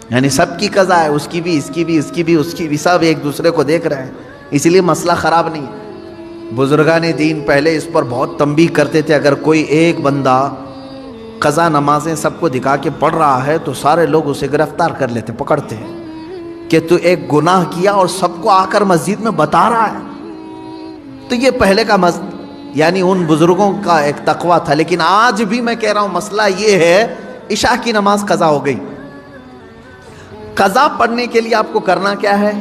Speaker 1: یعنی سب کی قضا ہے، اس کی بھی، اس کی بھی، اس کی بھی، اس کی بھی، سب ایک دوسرے کو دیکھ رہے ہیں، اسی لیے مسئلہ خراب نہیں ہے۔ بزرگان دین پہلے اس پر بہت تنبیہ کرتے تھے، اگر کوئی ایک بندہ قضا نمازیں سب کو دکھا کے پڑھ رہا ہے تو سارے لوگ اسے گرفتار کر لیتے، پکڑتے ہیں کہ تو ایک گناہ کیا اور سب کو آ کر مسجد میں بتا رہا ہے۔ تو یہ پہلے کا یعنی ان بزرگوں کا ایک تقویٰ تھا، لیکن آج بھی میں کہہ رہا ہوں مسئلہ یہ ہے، عشاء کی نماز قضا ہو گئی، قضا پڑھنے کے لیے آپ کو کرنا کیا ہے؟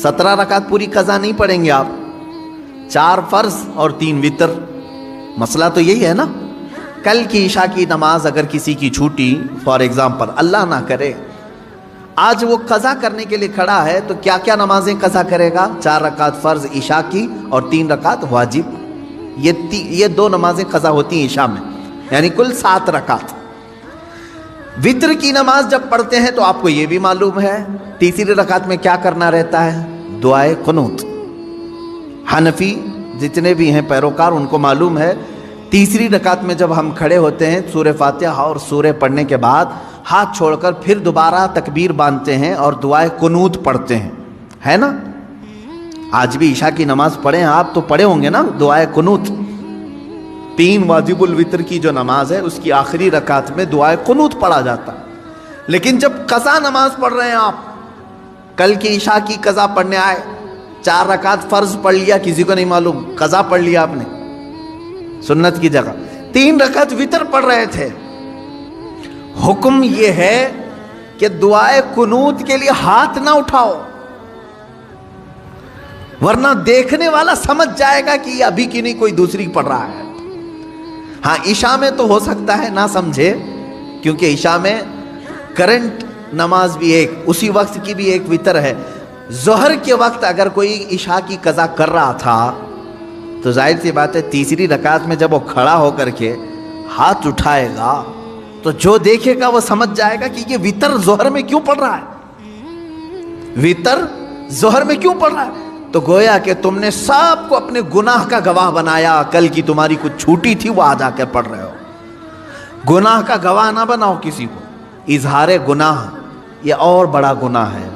Speaker 1: 17 رکعت پوری قضا نہیں پڑھیں گے آپ، 4 فرض اور 3 وتر۔ مسئلہ تو یہی ہے نا، کل کی عشاء کی نماز اگر کسی کی چھوٹی، فار ایگزامپل اللہ نہ کرے آج وہ قضا کرنے کے لیے کھڑا ہے، تو کیا کیا نمازیں قضا کرے گا؟ 4 رکعت فرض عشاء کی اور 3 رکعت واجب، یہ 2 نمازیں قضا ہوتی ہیں عشاء میں، یعنی کل 7 رکعت۔ وتر کی نماز جب پڑھتے ہیں تو آپ کو یہ بھی معلوم ہے تیسری رکعت میں کیا کرنا رہتا ہے؟ دعائے قنوت۔ حنفی جتنے بھی ہیں پیروکار ان کو معلوم ہے، تیسری رکعت میں جب ہم کھڑے ہوتے ہیں سورہ فاتحہ اور سورہ پڑھنے کے بعد ہاتھ چھوڑ کر پھر دوبارہ تکبیر باندھتے ہیں اور دعائے قنوت پڑھتے ہیں، ہے نا؟ آج بھی عشاء کی نماز پڑھیں آپ تو پڑھے ہوں گے نا دعائے قنوت۔ 3 واجب الوتر کی جو نماز ہے اس کی آخری رکعت میں دعائے قنوت پڑھا جاتا ہے۔ لیکن جب قضا نماز پڑھ رہے ہیں آپ، کل کی عشاء کی قضا پڑھنے آئے، 4 رکعت فرض پڑھ لیا، کسی کو نہیں معلوم، قضا پڑھ لیا آپ نے سنت کی جگہ، 3 رکعت وتر پڑھ رہے تھے، حکم یہ ہے کہ دعائے قنوت کے لیے ہاتھ نہ اٹھاؤ، ورنہ دیکھنے والا سمجھ جائے گا کہ یہ ابھی کی نہیں کوئی دوسری پڑھ رہا ہے۔ ہاں عشاء میں تو ہو سکتا ہے نہ سمجھے، کیونکہ عشاء میں کرنٹ نماز بھی ایک، اسی وقت کی بھی ایک وتر ہے۔ ظہر کے وقت اگر کوئی عشاء کی قضا کر رہا تھا تو ظاہر سی بات ہے تیسری رکعت میں جب وہ کھڑا ہو کر کے ہاتھ اٹھائے گا تو جو دیکھے گا وہ سمجھ جائے گا کہ یہ وتر ظہر میں کیوں پڑھ رہا ہے، وتر ظہر میں کیوں پڑھ رہا ہے۔ تو گویا کہ تم نے سب کو اپنے گناہ کا گواہ بنایا، کل کی تمہاری کچھ چھوٹی تھی وہ آج آ کر پڑھ رہے ہو۔ گناہ کا گواہ نہ بناؤ کسی کو، اظہار گناہ یہ اور بڑا گناہ ہے۔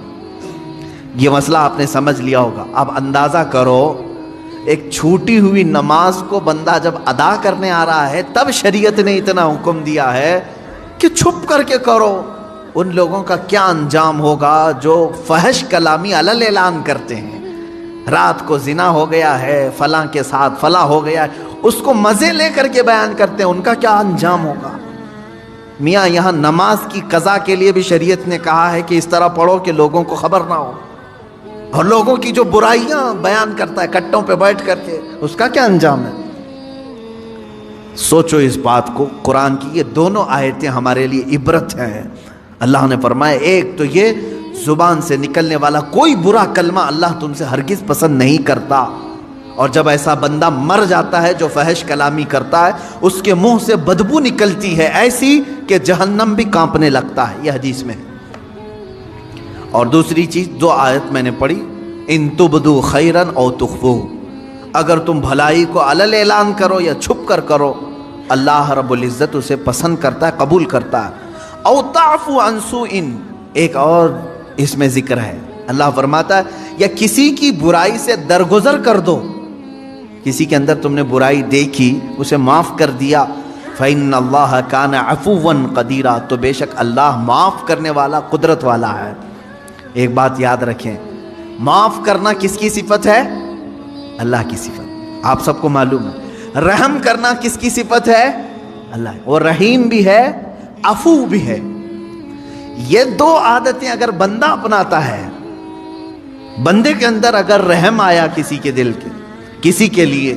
Speaker 1: یہ مسئلہ آپ نے سمجھ لیا ہوگا۔ اب اندازہ کرو ایک چھوٹی ہوئی نماز کو بندہ جب ادا کرنے آ رہا ہے تب شریعت نے اتنا حکم دیا ہے کہ چھپ کر کے کرو، ان لوگوں کا کیا انجام ہوگا جو فحش کلامی علل اعلان کرتے ہیں، رات کو زنا ہو گیا ہے، فلاں کے ساتھ فلاں ہو گیا ہے، اس کو مزے لے کر کے بیان کرتے ہیں، ان کا کیا انجام ہوگا۔ میاں یہاں نماز کی قضا کے لیے بھی شریعت نے کہا ہے کہ اس طرح پڑھو کہ لوگوں کو خبر نہ ہو، اور لوگوں کی جو برائیاں بیان کرتا ہے کٹوں پہ بیٹھ کر کے، اس کا کیا انجام ہے۔ سوچو اس بات کو. قرآن کی یہ دونوں آیتیں ہمارے لیے عبرت ہیں. اللہ نے فرمایا ایک تو یہ زبان سے نکلنے والا کوئی برا کلمہ اللہ تم سے ہرگز پسند نہیں کرتا، اور جب ایسا بندہ مر جاتا ہے جو فحش کلامی کرتا ہے اس کے منہ سے بدبو نکلتی ہے ایسی کہ جہنم بھی کانپنے لگتا ہے. یہ حدیث میں ہے. اور دوسری چیز جو آیت میں نے پڑھی، ان تبدو خیرن او تخفو، اگر تم بھلائی کو علل اعلان کرو یا چھپ کر کرو، اللہ رب العزت اسے پسند کرتا ہے، قبول کرتا ہے. او تعفو عن سوء، ایک اور اس میں ذکر ہے. اللہ فرماتا ہے یا کسی کی برائی سے درگزر کر دو، کسی کے اندر تم نے برائی دیکھی اسے معاف کر دیا، فَإِنَّ اللَّهَ كَانَ عَفُوًّا قَدِيرًا، تو بے شک اللہ معاف کرنے والا قدرت والا ہے. ایک بات یاد رکھیں، معاف کرنا کس کی صفت ہے؟ اللہ کی صفت. آپ سب کو معلوم ہے. رحم کرنا کس کی صفت ہے؟ اللہ. وہ رحیم بھی ہے، عفو بھی ہے. یہ دو عادتیں اگر بندہ اپناتا ہے، بندے کے اندر اگر رحم آیا کسی کے دل کے کسی کے لیے،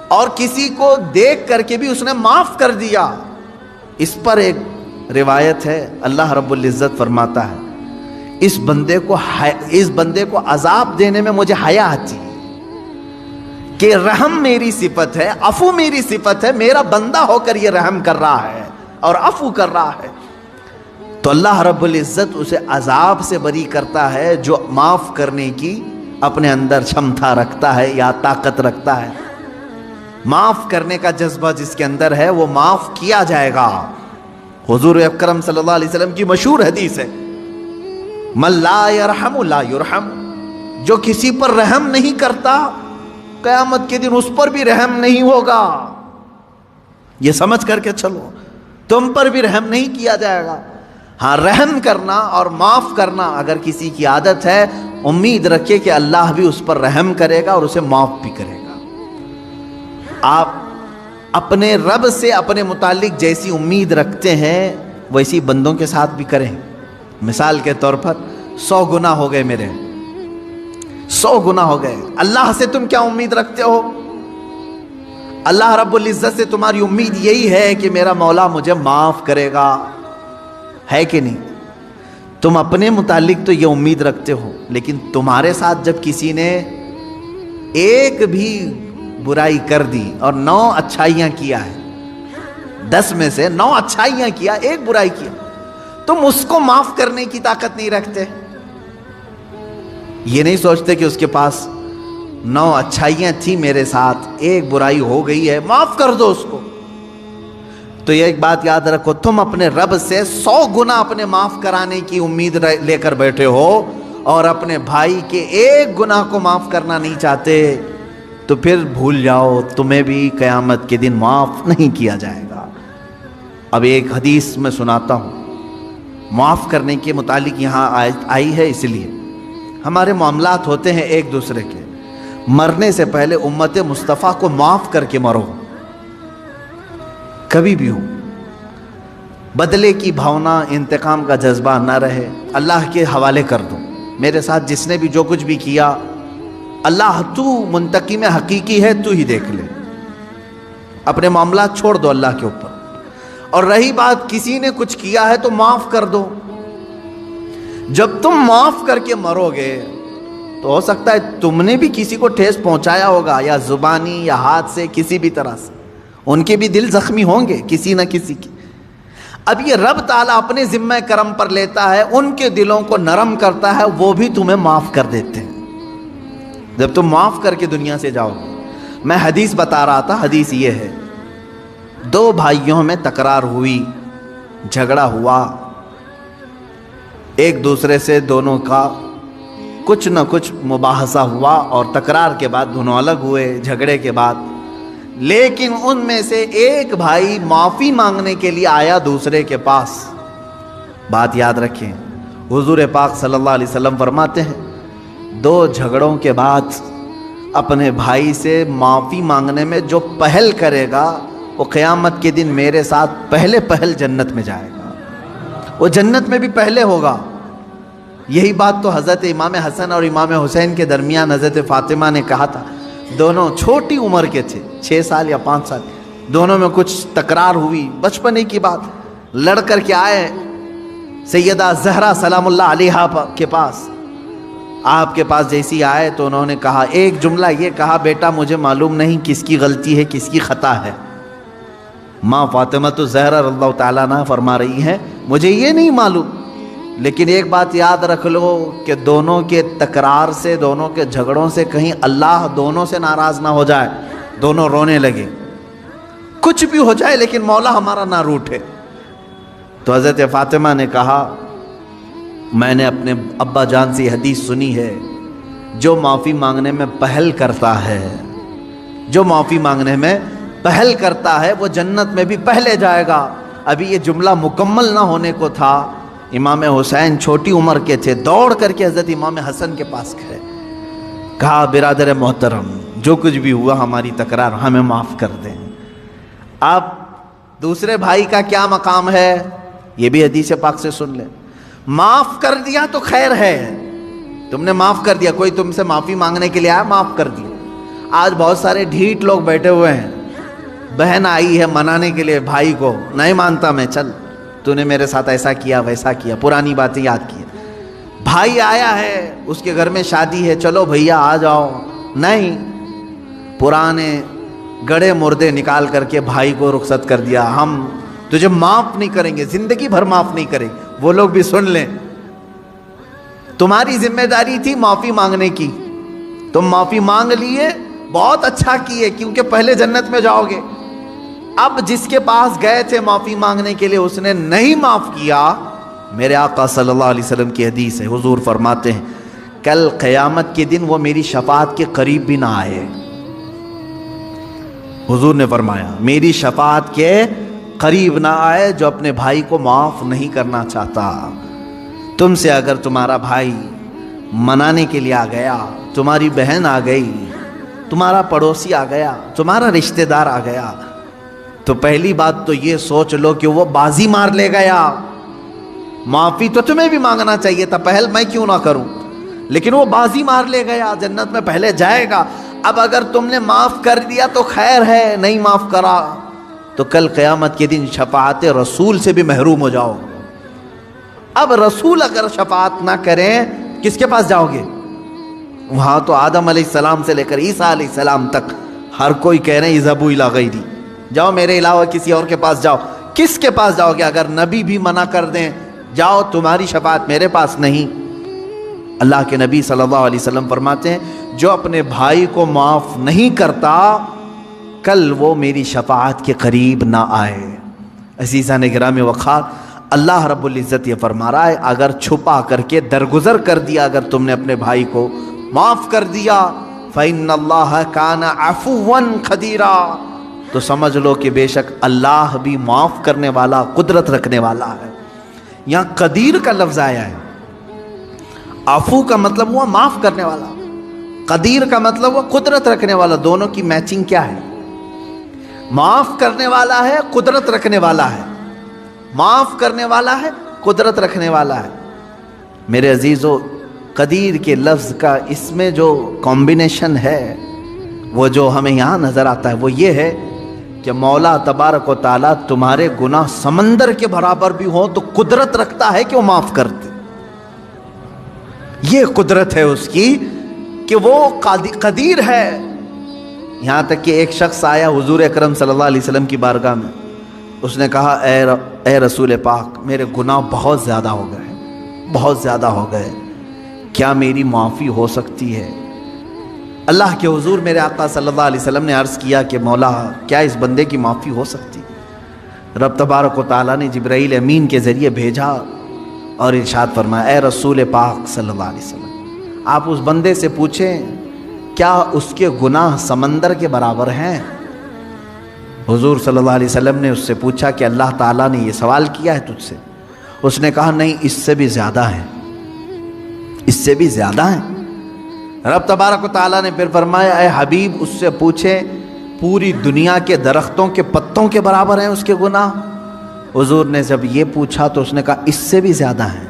Speaker 1: اور کسی کو دیکھ کر کے بھی اس نے معاف کر دیا، اس پر ایک روایت ہے اللہ رب العزت فرماتا ہے اس بندے کو عذاب دینے میں مجھے حیا آتی ہے کہ رحم میری صفت ہے، عفو میری صفت ہے، میرا بندہ ہو کر یہ رحم کر رہا ہے اور عفو کر رہا ہے. تو اللہ رب العزت اسے عذاب سے بری کرتا ہے جو معاف کرنے کی اپنے اندر چھمتا رکھتا ہے یا طاقت رکھتا ہے. معاف کرنے کا جذبہ جس کے اندر ہے وہ معاف کیا جائے گا. حضور اکرم صلی اللہ علیہ وسلم کی مشہور حدیث ہے، من لا یرحم لا یرحم، جو کسی پر رحم نہیں کرتا قیامت کے دن اس پر بھی رحم نہیں ہوگا. یہ سمجھ کر کے چلو، تم پر بھی رحم نہیں کیا جائے گا. ہاں، رحم کرنا اور معاف کرنا اگر کسی کی عادت ہے، امید رکھے کہ اللہ بھی اس پر رحم کرے گا اور اسے معاف بھی کرے گا. آپ اپنے رب سے اپنے متعلق جیسی امید رکھتے ہیں ویسی بندوں کے ساتھ بھی کریں. مثال کے طور پر 100 گناہ ہو گئے میرے، 100 گناہ ہو گئے، اللہ سے تم کیا امید رکھتے ہو؟ اللہ رب العزت سے تمہاری امید یہی ہے کہ میرا مولا مجھے معاف کرے گا، ہے کہ نہیں؟ تم اپنے متعلق تو یہ امید رکھتے ہو، لیکن تمہارے ساتھ جب کسی نے ایک بھی برائی کر دی اور 9 اچھائیاں کیا ہے، 10 میں سے 9 اچھائیاں کیا، ایک برائی کیا، تم اس کو معاف کرنے کی طاقت نہیں رکھتے. یہ نہیں سوچتے کہ اس کے پاس 9 اچھائیاں تھیں میرے ساتھ، ایک برائی ہو گئی ہے، معاف کر دو اس کو. تو یہ ایک بات یاد رکھو، تم اپنے رب سے 100 گنا اپنے معاف کرانے کی امید لے کر بیٹھے ہو اور اپنے بھائی کے ایک گناہ کو معاف کرنا نہیں چاہتے، تو پھر بھول جاؤ تمہیں بھی قیامت کے دن معاف نہیں کیا جائے گا. اب ایک حدیث میں سناتا ہوں معاف کرنے کے متعلق، یہاں آئی ہے اس لیے ہمارے معاملات ہوتے ہیں ایک دوسرے کے. مرنے سے پہلے امت مصطفیٰ کو معاف کر کے مرو، کبھی بھی ہو. بدلے کی بھاونا، انتقام کا جذبہ نہ رہے، اللہ کے حوالے کر دو. میرے ساتھ جس نے بھی جو کچھ بھی کیا، اللہ تو منتقم حقیقی ہے، تو ہی دیکھ لے. اپنے معاملات چھوڑ دو اللہ کے اوپر. اور رہی بات کسی نے کچھ کیا ہے تو معاف کر دو. جب تم معاف کر کے مرو گے تو ہو سکتا ہے تم نے بھی کسی کو ٹھیس پہنچایا ہوگا، یا زبانی یا ہاتھ سے، کسی بھی طرح سے. ان کے بھی دل زخمی ہوں گے کسی نہ کسی کے. اب یہ رب تعالیٰ اپنے ذمہ کرم پر لیتا ہے، ان کے دلوں کو نرم کرتا ہے، وہ بھی تمہیں معاف کر دیتے ہیں جب تم معاف کر کے دنیا سے جاؤ. میں حدیث بتا رہا تھا، حدیث یہ ہے، 2 بھائیوں میں تکرار ہوئی، جھگڑا ہوا، ایک دوسرے سے دونوں کا کچھ نہ کچھ مباحثہ ہوا، اور تکرار کے بعد دونوں الگ ہوئے جھگڑے کے بعد. لیکن ان میں سے ایک بھائی معافی مانگنے کے لیے آیا دوسرے کے پاس. بات یاد رکھیں، حضور پاک صلی اللہ علیہ وسلم فرماتے ہیں 2 جھگڑوں کے بعد اپنے بھائی سے معافی مانگنے میں جو پہل کرے گا وہ قیامت کے دن میرے ساتھ پہل جنت میں جائے گا، وہ جنت میں بھی پہلے ہوگا. یہی بات تو حضرت امام حسن اور امام حسین کے درمیان حضرت فاطمہ نے کہا تھا. دونوں چھوٹی عمر کے تھے، 6 سال یا 5 سال. دونوں میں کچھ تکرار ہوئی، بچپنے کی بات، لڑ کر کے آئے سیدہ زہرا سلام اللہ علیہا کے پاس. آپ کے پاس جیسی آئے تو انہوں نے کہا، ایک جملہ یہ کہا، بیٹا مجھے معلوم نہیں کس کی غلطی ہے کس کی خطا ہے. ماں فاطمہ تو زہرا رضی اللہ تعالیٰ عنہا فرما رہی ہیں، مجھے یہ نہیں معلوم، لیکن ایک بات یاد رکھ لو کہ دونوں کے تکرار سے، دونوں کے جھگڑوں سے کہیں اللہ دونوں سے ناراض نہ ہو جائے، دونوں رونے لگے. کچھ بھی ہو جائے لیکن مولا ہمارا نہ روٹھے. تو حضرت فاطمہ نے کہا، میں نے اپنے ابا جان سے یہ حدیث سنی ہے، جو معافی مانگنے میں پہل کرتا ہے، جو معافی مانگنے میں پہل کرتا ہے وہ جنت میں بھی پہلے جائے گا. ابھی یہ جملہ مکمل نہ ہونے کو تھا، امام حسین چھوٹی عمر کے تھے، دوڑ کر کے حضرت امام حسن کے پاس گئے، کہا برادر محترم جو کچھ بھی ہوا ہماری تکرار ہمیں معاف کر دیں. اب دوسرے بھائی کا کیا مقام ہے یہ بھی حدیث پاک سے سن لیں. معاف کر دیا تو خیر ہے، تم نے معاف کر دیا، کوئی تم سے معافی مانگنے کے لیے آیا معاف کر دیا. آج بہت سارے ڈھیٹ لوگ بیٹھے ہوئے ہیں، بہن آئی ہے منانے کے لیے بھائی کو، نہیں مانتا میں، چل تو نے میرے ساتھ ایسا کیا ویسا کیا، پرانی باتیں یاد کی. بھائی آیا ہے اس کے گھر میں شادی ہے، چلو بھیا آ جاؤ، نہیں، پرانے گڑے مردے نکال کر کے بھائی کو رخصت کر دیا. ہم تجھے معاف نہیں کریں گے، زندگی بھر معاف نہیں کریں. وہ لوگ بھی سن لیں، تمہاری ذمہ داری تھی معافی مانگنے کی، تم معافی مانگ لیے، بہت اچھا کیے کیونکہ پہلے جنت میں جاؤ گے. اب جس کے پاس گئے تھے معافی مانگنے کے لیے اس نے نہیں معاف کیا، میرے آقا صلی اللہ علیہ وسلم کی حدیث ہے، حضور فرماتے ہیں کل قیامت کے دن وہ میری شفاعت کے قریب بھی نہ آئے. حضور نے فرمایا میری شفاعت کے قریب نہ آئے جو اپنے بھائی کو معاف نہیں کرنا چاہتا. تم سے اگر تمہارا بھائی منانے کے لیے آ گیا، تمہاری بہن آ گئی، تمہارا پڑوسی آ گیا، تمہارا رشتہ دار آ گیا، تو پہلی بات تو یہ سوچ لو کہ وہ بازی مار لے گیا. معافی تو تمہیں بھی مانگنا چاہیے تھا، پہل میں کیوں نہ کروں، لیکن وہ بازی مار لے گیا، جنت میں پہلے جائے گا. اب اگر تم نے معاف کر دیا تو خیر ہے، نہیں معاف کرا تو کل قیامت کے دن شفاعت رسول سے بھی محروم ہو جاؤ. اب رسول اگر شفاعت نہ کریں کس کے پاس جاؤ گے؟ وہاں تو آدم علیہ السلام سے لے کر عیسیٰ علیہ السلام تک ہر کوئی کہہ رہے ہیں اذهبوا الی غیری، جاؤ میرے علاوہ کسی اور کے پاس جاؤ. کس کے پاس جاؤ گے؟ اگر نبی بھی منع کر دیں جاؤ تمہاری شفاعت میرے پاس نہیں. اللہ کے نبی صلی اللہ علیہ وسلم فرماتے ہیں جو اپنے بھائی کو معاف نہیں کرتا کل وہ میری شفاعت کے قریب نہ آئے. عزیزان گرامی وقار، اللہ رب العزت یہ فرما رہا ہے اگر چھپا کر کے درگزر کر دیا، اگر تم نے اپنے بھائی کو معاف کر دیا فَإِنَّ اللَّهَ كَانَ عَفُوًّا قَدِيرًا، تو سمجھ لو کہ بے شک اللہ بھی معاف کرنے والا، قدرت رکھنے والا ہے. یہاں قدیر کا لفظ آیا ہے، عفو کا مطلب ہوا معاف کرنے والا، قدیر کا مطلب ہوا قدرت رکھنے والا. دونوں کی میچنگ کیا ہے؟ معاف کرنے والا ہے، قدرت رکھنے والا ہے، معاف کرنے والا ہے، قدرت رکھنے والا ہے. میرے عزیزو، قدیر کے لفظ کا اس میں جو کمبینیشن ہے وہ جو ہمیں یہاں نظر آتا ہے وہ یہ ہے کہ مولا تبارک و تعالیٰ تمہارے گناہ سمندر کے برابر بھی ہوں تو قدرت رکھتا ہے کہ وہ معاف کر دے. یہ قدرت ہے اس کی کہ وہ قدیر ہے. یہاں تک کہ ایک شخص آیا حضور اکرم صلی اللہ علیہ وسلم کی بارگاہ میں، اس نے کہا اے رسول پاک میرے گناہ بہت زیادہ ہو گئے، بہت زیادہ ہو گئے، کیا میری معافی ہو سکتی ہے؟ اللہ کے حضور میرے آقا صلی اللہ علیہ وسلم نے عرض کیا کہ مولا کیا اس بندے کی معافی ہو سکتی؟ رب تبارک و تعالیٰ نے جبرائیل امین کے ذریعے بھیجا اور ارشاد فرمایا اے رسول پاک صلی اللہ علیہ وسلم آپ اس بندے سے پوچھیں کیا اس کے گناہ سمندر کے برابر ہیں؟ حضور صلی اللہ علیہ وسلم نے اس سے پوچھا کہ اللہ تعالیٰ نے یہ سوال کیا ہے تجھ سے؟ اس نے کہا نہیں، اس سے بھی زیادہ ہیں، اس سے بھی زیادہ ہیں. رب تبارک و تعالیٰ نے پھر فرمایا اے حبیب اس سے پوچھیں پوری دنیا کے درختوں کے پتوں کے برابر ہیں اس کے گناہ؟ حضور نے جب یہ پوچھا تو اس نے کہا اس سے بھی زیادہ ہیں،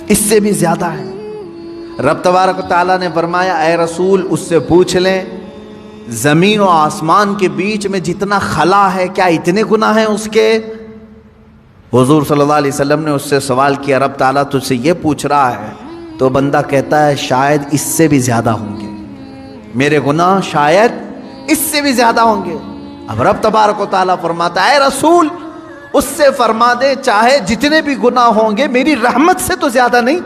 Speaker 1: اس سے بھی زیادہ ہیں. رب تبارک و تعالیٰ نے فرمایا اے رسول اس سے پوچھ لیں زمین و آسمان کے بیچ میں جتنا خلا ہے کیا اتنے گناہ ہیں اس کے؟ حضور صلی اللہ علیہ وسلم نے اس سے سوال کیا رب تعالیٰ تجھ سے یہ پوچھ رہا ہے؟ تو بندہ کہتا ہے شاید اس سے بھی زیادہ ہوں گے، میرے گناہ شاید اس سے بھی زیادہ ہوں گے۔ اب رب تبارک و تعالیٰ فرماتا ہے اے رسول اس سے فرما دے چاہے جتنے بھی گناہ ہوں گے میری رحمت سے تو زیادہ نہیں،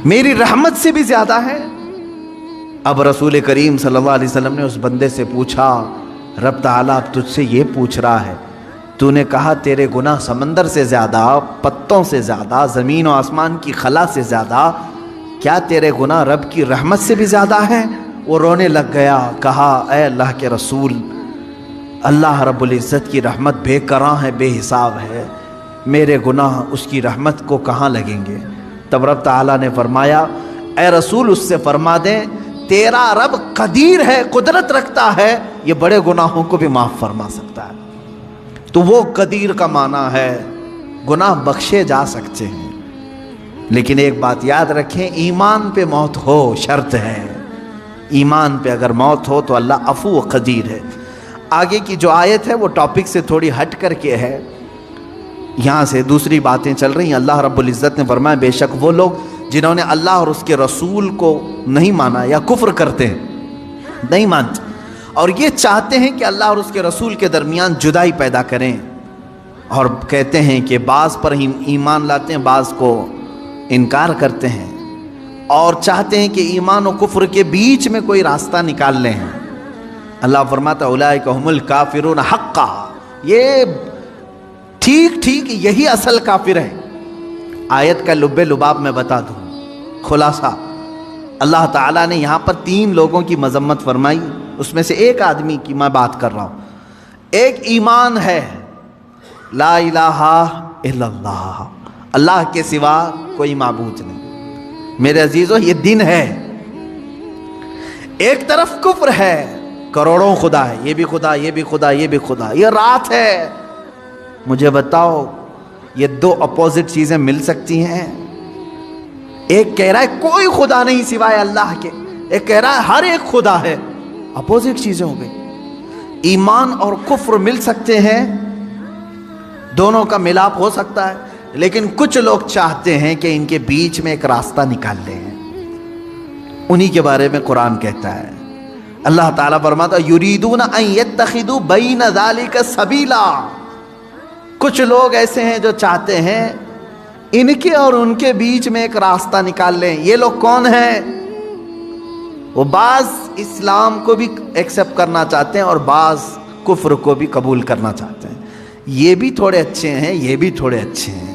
Speaker 1: میری رحمت سے بھی زیادہ ہے۔ اب رسول کریم صلی اللہ علیہ وسلم نے اس بندے سے پوچھا رب تعالیٰ اب تجھ سے یہ پوچھ رہا ہے، تو نے کہا تیرے گناہ سمندر سے زیادہ، پتوں سے زیادہ، زمین و آسمان کی خلا سے زیادہ، کیا تیرے گناہ رب کی رحمت سے بھی زیادہ ہیں؟ وہ رونے لگ گیا، کہا اے اللہ کے رسول اللہ رب العزت کی رحمت بے کراں ہے، بے حساب ہے، میرے گناہ اس کی رحمت کو کہاں لگیں گے؟ تب رب تعالیٰ نے فرمایا اے رسول اس سے فرما دیں تیرا رب قدیر ہے، قدرت رکھتا ہے، یہ بڑے گناہوں کو بھی معاف فرما سکتا ہے۔ تو وہ قدیر کا معنی ہے گناہ بخشے جا سکتے ہیں، لیکن ایک بات یاد رکھیں ایمان پہ موت ہو شرط ہے، ایمان پہ اگر موت ہو تو اللہ عفو و قدیر ہے۔ آگے کی جو آیت ہے وہ ٹاپک سے تھوڑی ہٹ کر کے ہے، یہاں سے دوسری باتیں چل رہی ہیں۔ اللہ رب العزت نے فرمایا بے شک وہ لوگ جنہوں نے اللہ اور اس کے رسول کو نہیں مانا یا کفر کرتے ہیں، نہیں مانتے اور یہ چاہتے ہیں کہ اللہ اور اس کے رسول کے درمیان جدائی پیدا کریں، اور کہتے ہیں کہ بعض پر ایمان لاتے ہیں بعض کو انکار کرتے ہیں، اور چاہتے ہیں کہ ایمان و کفر کے بیچ میں کوئی راستہ نکال لیں۔ اللہ فرماتا اولئک هم الکافرون حقا، یہ ٹھیک یہی اصل کافر ہے۔ آیت کا لب لباب میں بتا دوں، خلاصہ اللہ تعالیٰ نے یہاں پر 3 لوگوں کی مذمت فرمائی، اس میں سے ایک آدمی کی میں بات کر رہا ہوں۔ ایک ایمان ہے لا الہ الا اللہ، اللہ کے سوا کوئی معبود نہیں، میرے عزیزو یہ دن ہے۔ ایک طرف کفر ہے، کروڑوں خدا ہے، یہ بھی خدا، یہ بھی خدا، یہ بھی خدا، یہ رات ہے۔ مجھے بتاؤ یہ 2 اپوزٹ چیزیں مل سکتی ہیں؟ ایک کہہ رہا ہے کوئی خدا نہیں سوائے اللہ کے، ایک کہہ رہا ہے ہر ایک خدا ہے، اپوزٹ چیزیں ہو گئی۔ ایمان اور کفر مل سکتے ہیں، دونوں کا ملاپ ہو سکتا ہے، لیکن کچھ لوگ چاہتے ہیں کہ ان کے بیچ میں ایک راستہ نکال لیں، انہی کے بارے میں قرآن کہتا ہے۔ اللہ تعالیٰ فرماتا یریدون ان یتخذوا بین ذلک سبیلا، کچھ لوگ ایسے ہیں جو چاہتے ہیں ان کے اور ان کے بیچ میں ایک راستہ نکال لیں۔ یہ لوگ کون ہیں؟ وہ بعض اسلام کو بھی ایکسیپٹ کرنا چاہتے ہیں اور بعض کفر کو بھی قبول کرنا چاہتے ہیں، یہ بھی تھوڑے اچھے ہیں، یہ بھی تھوڑے اچھے ہیں،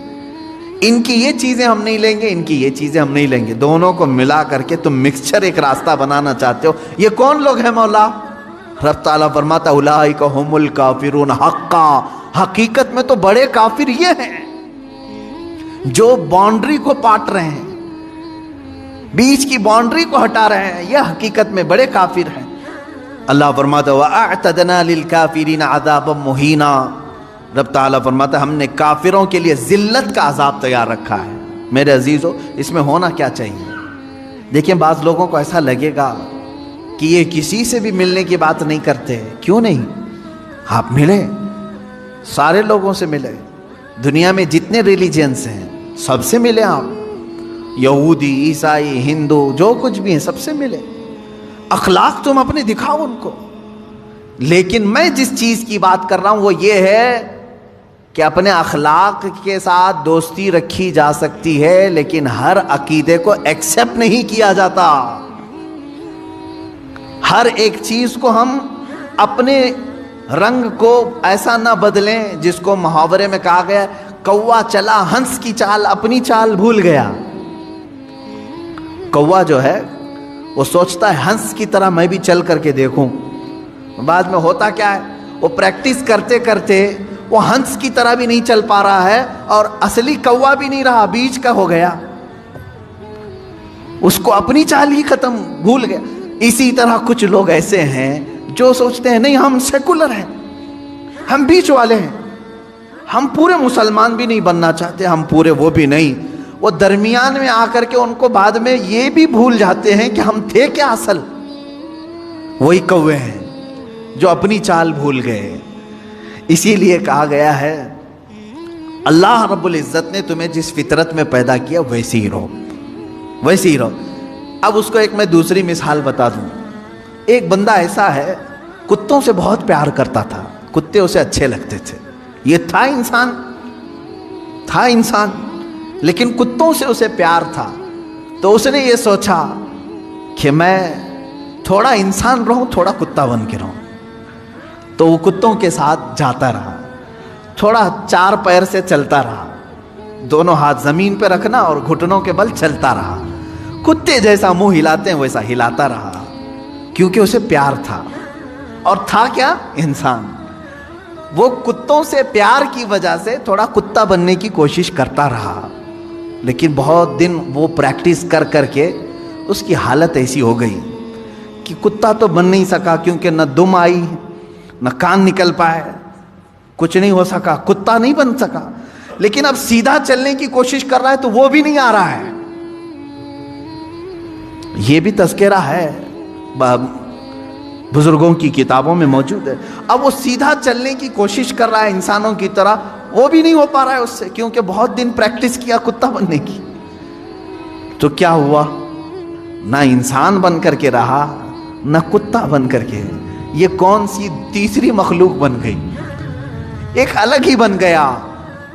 Speaker 1: ان کی یہ چیزیں ہم نہیں لیں گے، ان کی یہ چیزیں ہم نہیں لیں گے، دونوں کو ملا کر کے تم مکسچر ایک راستہ بنانا چاہتے ہو۔ یہ کون لوگ ہیں مولا؟ رب تعالیٰ فرماتا اولئک هم الکافرون حقا، حقیقت میں تو بڑے کافر یہ ہیں جو باؤنڈری کو پاٹ رہے ہیں، بیچ کی باؤنڈری کو ہٹا رہے ہیں، یہ حقیقت میں بڑے کافر ہیں۔ اللہ فرماتا وَأَعْتَدْنَا لِلْكَافِرِينَ عَذَابًا مُهِينًا، رب تعالیٰ فرماتا ہم نے کافروں کے لیے ذلت کا عذاب تیار رکھا ہے۔ میرے عزیزو اس میں ہونا کیا چاہیے؟ دیکھیں بعض لوگوں کو ایسا لگے گا کہ یہ کسی سے بھی ملنے کی بات نہیں کرتے، کیوں نہیں؟ آپ ملیں، سارے لوگوں سے ملیں، دنیا میں جتنے ریلیجنس ہیں سب سے ملیں، آپ یہودی، عیسائی، ہندو، جو کچھ بھی ہیں سب سے ملیں، اخلاق تم اپنے دکھاؤ ان کو۔ لیکن میں جس چیز کی بات کر رہا ہوں وہ یہ ہے کہ اپنے اخلاق کے ساتھ دوستی رکھی جا سکتی ہے، لیکن ہر عقیدے کو ایکسیپٹ نہیں کیا جاتا، ہر ایک چیز کو ہم اپنے رنگ کو ایسا نہ بدلیں جس کو محاورے میں کہا گیا کوا چلا ہنس کی چال، اپنی چال بھول گیا۔ کوا جو ہے وہ سوچتا ہے ہنس کی طرح میں بھی چل کر کے دیکھوں، بعد میں ہوتا کیا ہے وہ پریکٹس کرتے کرتے وہ ہنس کی طرح بھی نہیں چل پا رہا ہے اور اصلی کوا بھی نہیں رہا، بیچ کا ہو گیا، اس کو اپنی چال ہی ختم، بھول گیا۔ اسی طرح کچھ لوگ ایسے ہیں جو سوچتے ہیں نہیں ہم سیکولر ہیں، ہم بیچ والے ہیں، ہم پورے مسلمان بھی نہیں بننا چاہتے، ہم پورے وہ بھی نہیں، وہ درمیان میں آ کر کے ان کو بعد میں یہ بھی بھول جاتے ہیں کہ ہم تھے کیا اصل، وہی کوے ہیں جو اپنی چال بھول گئے. اسی لیے کہا گیا ہے اللہ رب العزت نے تمہیں جس فطرت میں پیدا کیا ویسی ہی رہو، ویسی ہی رہو. اب اس کو ایک میں دوسری مثال بتا دوں. ایک بندہ ایسا ہے کتوں سے بہت پیار کرتا تھا، کتے اسے اچھے لگتے تھے، یہ تھا انسان لیکن کتوں سے اسے پیار تھا. تو اس نے یہ سوچا کہ میں تھوڑا انسان رہوں تھوڑا کتا بن کے رہوں. تو وہ کتوں کے ساتھ جاتا رہا، تھوڑا 4 پیر سے چلتا رہا، دونوں ہاتھ زمین پہ رکھنا اور گھٹنوں کے بل چلتا رہا. کتے جیسا منہ ہلاتے ہیں ویسا ہلاتا رہا، کیونکہ اسے پیار تھا. اور تھا کیا؟ انسان. وہ کتوں سے پیار کی وجہ سے تھوڑا کتا بننے کی کوشش کرتا رہا، لیکن بہت دن وہ پریکٹس کر کر کے اس کی حالت ایسی ہو گئی کہ کتا تو بن نہیں سکا، کیونکہ نہ دم آئی نہ کان نکل پائے، کچھ نہیں ہو سکا، کتا نہیں بن سکا. لیکن اب سیدھا چلنے کی کوشش کر رہا ہے تو وہ بھی نہیں آ رہا ہے. یہ بھی تذکرہ ہے، بزرگوں کی کتابوں میں موجود ہے. اب وہ سیدھا چلنے کی کوشش کر رہا ہے انسانوں کی طرح، وہ بھی نہیں ہو پا رہا ہے اس سے، کیونکہ بہت دن پریکٹس کیا کتا بننے کی. تو کیا ہوا؟ نہ انسان بن کر کے رہا نہ کتا بن کر کے. یہ کون سی تیسری مخلوق بن گئی، ایک الگ ہی بن گیا.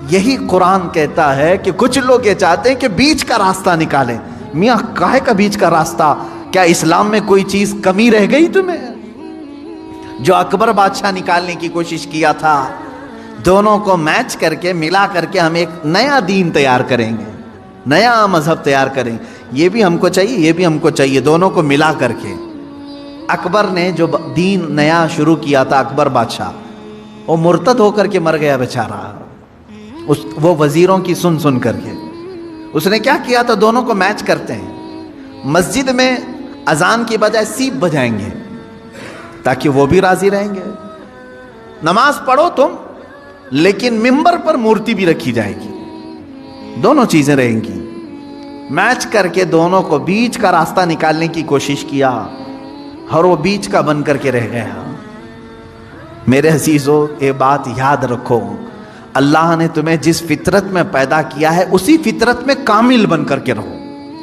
Speaker 1: یہی قرآن کہتا ہے کہ کچھ لوگ یہ چاہتے ہیں کہ بیچ کا راستہ نکالیں. میاں کاہے کا بیچ کا راستہ؟ کیا اسلام میں کوئی چیز کمی رہ گئی تمہیں؟ جو اکبر بادشاہ نکالنے کی کوشش کیا تھا، دونوں کو میچ کر کے ملا کر کے ہم ایک نیا دین تیار کریں گے، نیا مذہب تیار کریں، یہ بھی ہم کو چاہیے یہ بھی ہم کو چاہیے، دونوں کو ملا کر کے. اکبر نے جو دین نیا شروع کیا تھا، اکبر بادشاہ، وہ مرتد ہو کر کے مر گیا بیچارہ، وہ وزیروں کی سن سن کر کے. اس نے کیا کیا تھا؟ دونوں کو میچ کرتے ہیں، مسجد میں اذان کی بجائے سیپ بجائیں گے تاکہ وہ بھی راضی رہیں گے. نماز پڑھو تم، لیکن ممبر پر مورتی بھی رکھی جائے گی، دونوں چیزیں رہیں گی. میچ کر کے دونوں کو بیچ کا راستہ نکالنے کی کوشش کیا اور وہ بیچ کا بن کر کے رہ گیا. میرے عزیزو، یہ بات یاد رکھو، اللہ نے تمہیں جس فطرت میں پیدا کیا ہے اسی فطرت میں کامل بن کر کے رہو.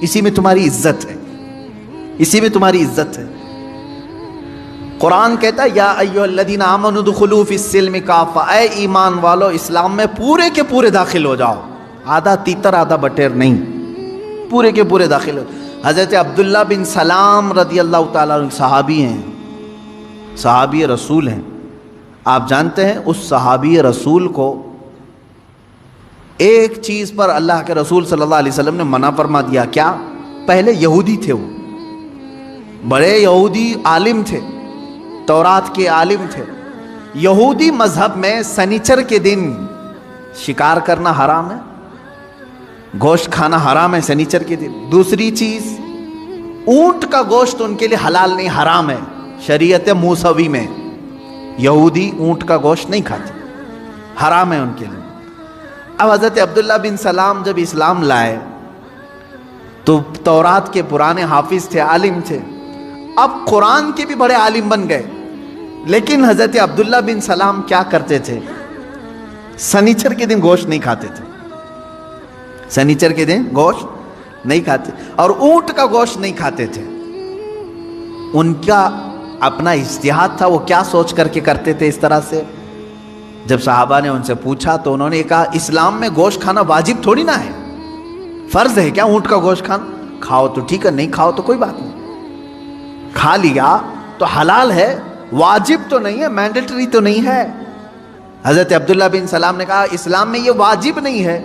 Speaker 1: اسی میں تمہاری عزت ہے، اسی میں تمہاری عزت ہے. قرآن کہتا ہے یا ایھا الذین آمنوا ادخلوا فی السلم کافہ، اے ایمان والو اسلام میں پورے کے پورے داخل ہو جاؤ، آدھا تیتر آدھا بٹیر نہیں، پورے کے پورے داخل ہو. حضرت عبداللہ بن سلام رضی اللہ تعالیٰ عنہ صحابی ہیں، صحابی رسول ہیں. آپ جانتے ہیں اس صحابی رسول کو ایک چیز پر اللہ کے رسول صلی اللہ علیہ وسلم نے منع فرما دیا. کیا؟ پہلے یہودی تھے، وہ بڑے یہودی عالم تھے، تورات کے عالم تھے. یہودی مذہب میں سنیچر کے دن شکار کرنا حرام ہے، گوشت کھانا حرام ہے سنیچر کے دن. دوسری چیز، اونٹ کا گوشت ان کے لیے حلال نہیں، حرام ہے شریعت موسوی میں. یہودی اونٹ کا گوشت نہیں کھاتے، حرام ہے ان کے لیے. اب حضرت عبداللہ بن سلام جب اسلام لائے تو تورات کے پرانے حافظ تھے، عالم تھے، اب قرآن کے بھی بڑے عالم بن گئے. لیکن حضرت عبداللہ بن سلام کیا کرتے تھے؟ سنیچر کے دن گوشت نہیں کھاتے تھے، سنیچر کے دن گوشت نہیں کھاتے، اور اونٹ کا گوشت نہیں کھاتے تھے. ان کا اپنا اجتہاد تھا، وہ کیا سوچ کر کے کرتے تھے اس طرح سے. جب صحابہ نے ان سے پوچھا تو انہوں نے کہا اسلام میں گوشت کھانا واجب تھوڑی نہ ہے، فرض ہے کیا اونٹ کا گوشت کھانا؟ کھاؤ تو ٹھیک ہے، نہیں کھاؤ تو کوئی بات نہیں، کھا لیا تو حلال ہے، واجب تو نہیں ہے، مینڈیٹری تو نہیں ہے. حضرت عبداللہ بن سلام نے کہا اسلام میں یہ واجب نہیں ہے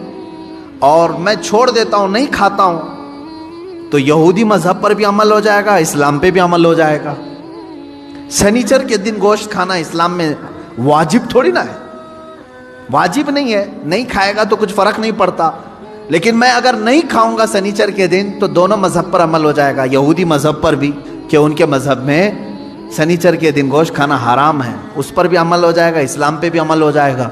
Speaker 1: اور میں چھوڑ دیتا ہوں، نہیں کھاتا ہوں، تو یہودی مذہب پر بھی عمل ہو جائے گا، اسلام پہ بھی عمل ہو جائے گا. سنیچر کے دن گوشت کھانا اسلام میں واجب تھوڑی نہ ہے، واجب نہیں ہے، نہیں کھائے گا تو کچھ فرق نہیں پڑتا. لیکن میں اگر نہیں کھاؤں گا سنیچر کے دن تو دونوں مذہب پر عمل ہو جائے گا، یہودی مذہب پر بھی کہ ان کے مذہب میں سنیچر کے دن گوشت کھانا حرام ہے، اس پر بھی عمل ہو جائے گا، اسلام پہ بھی عمل ہو جائے گا.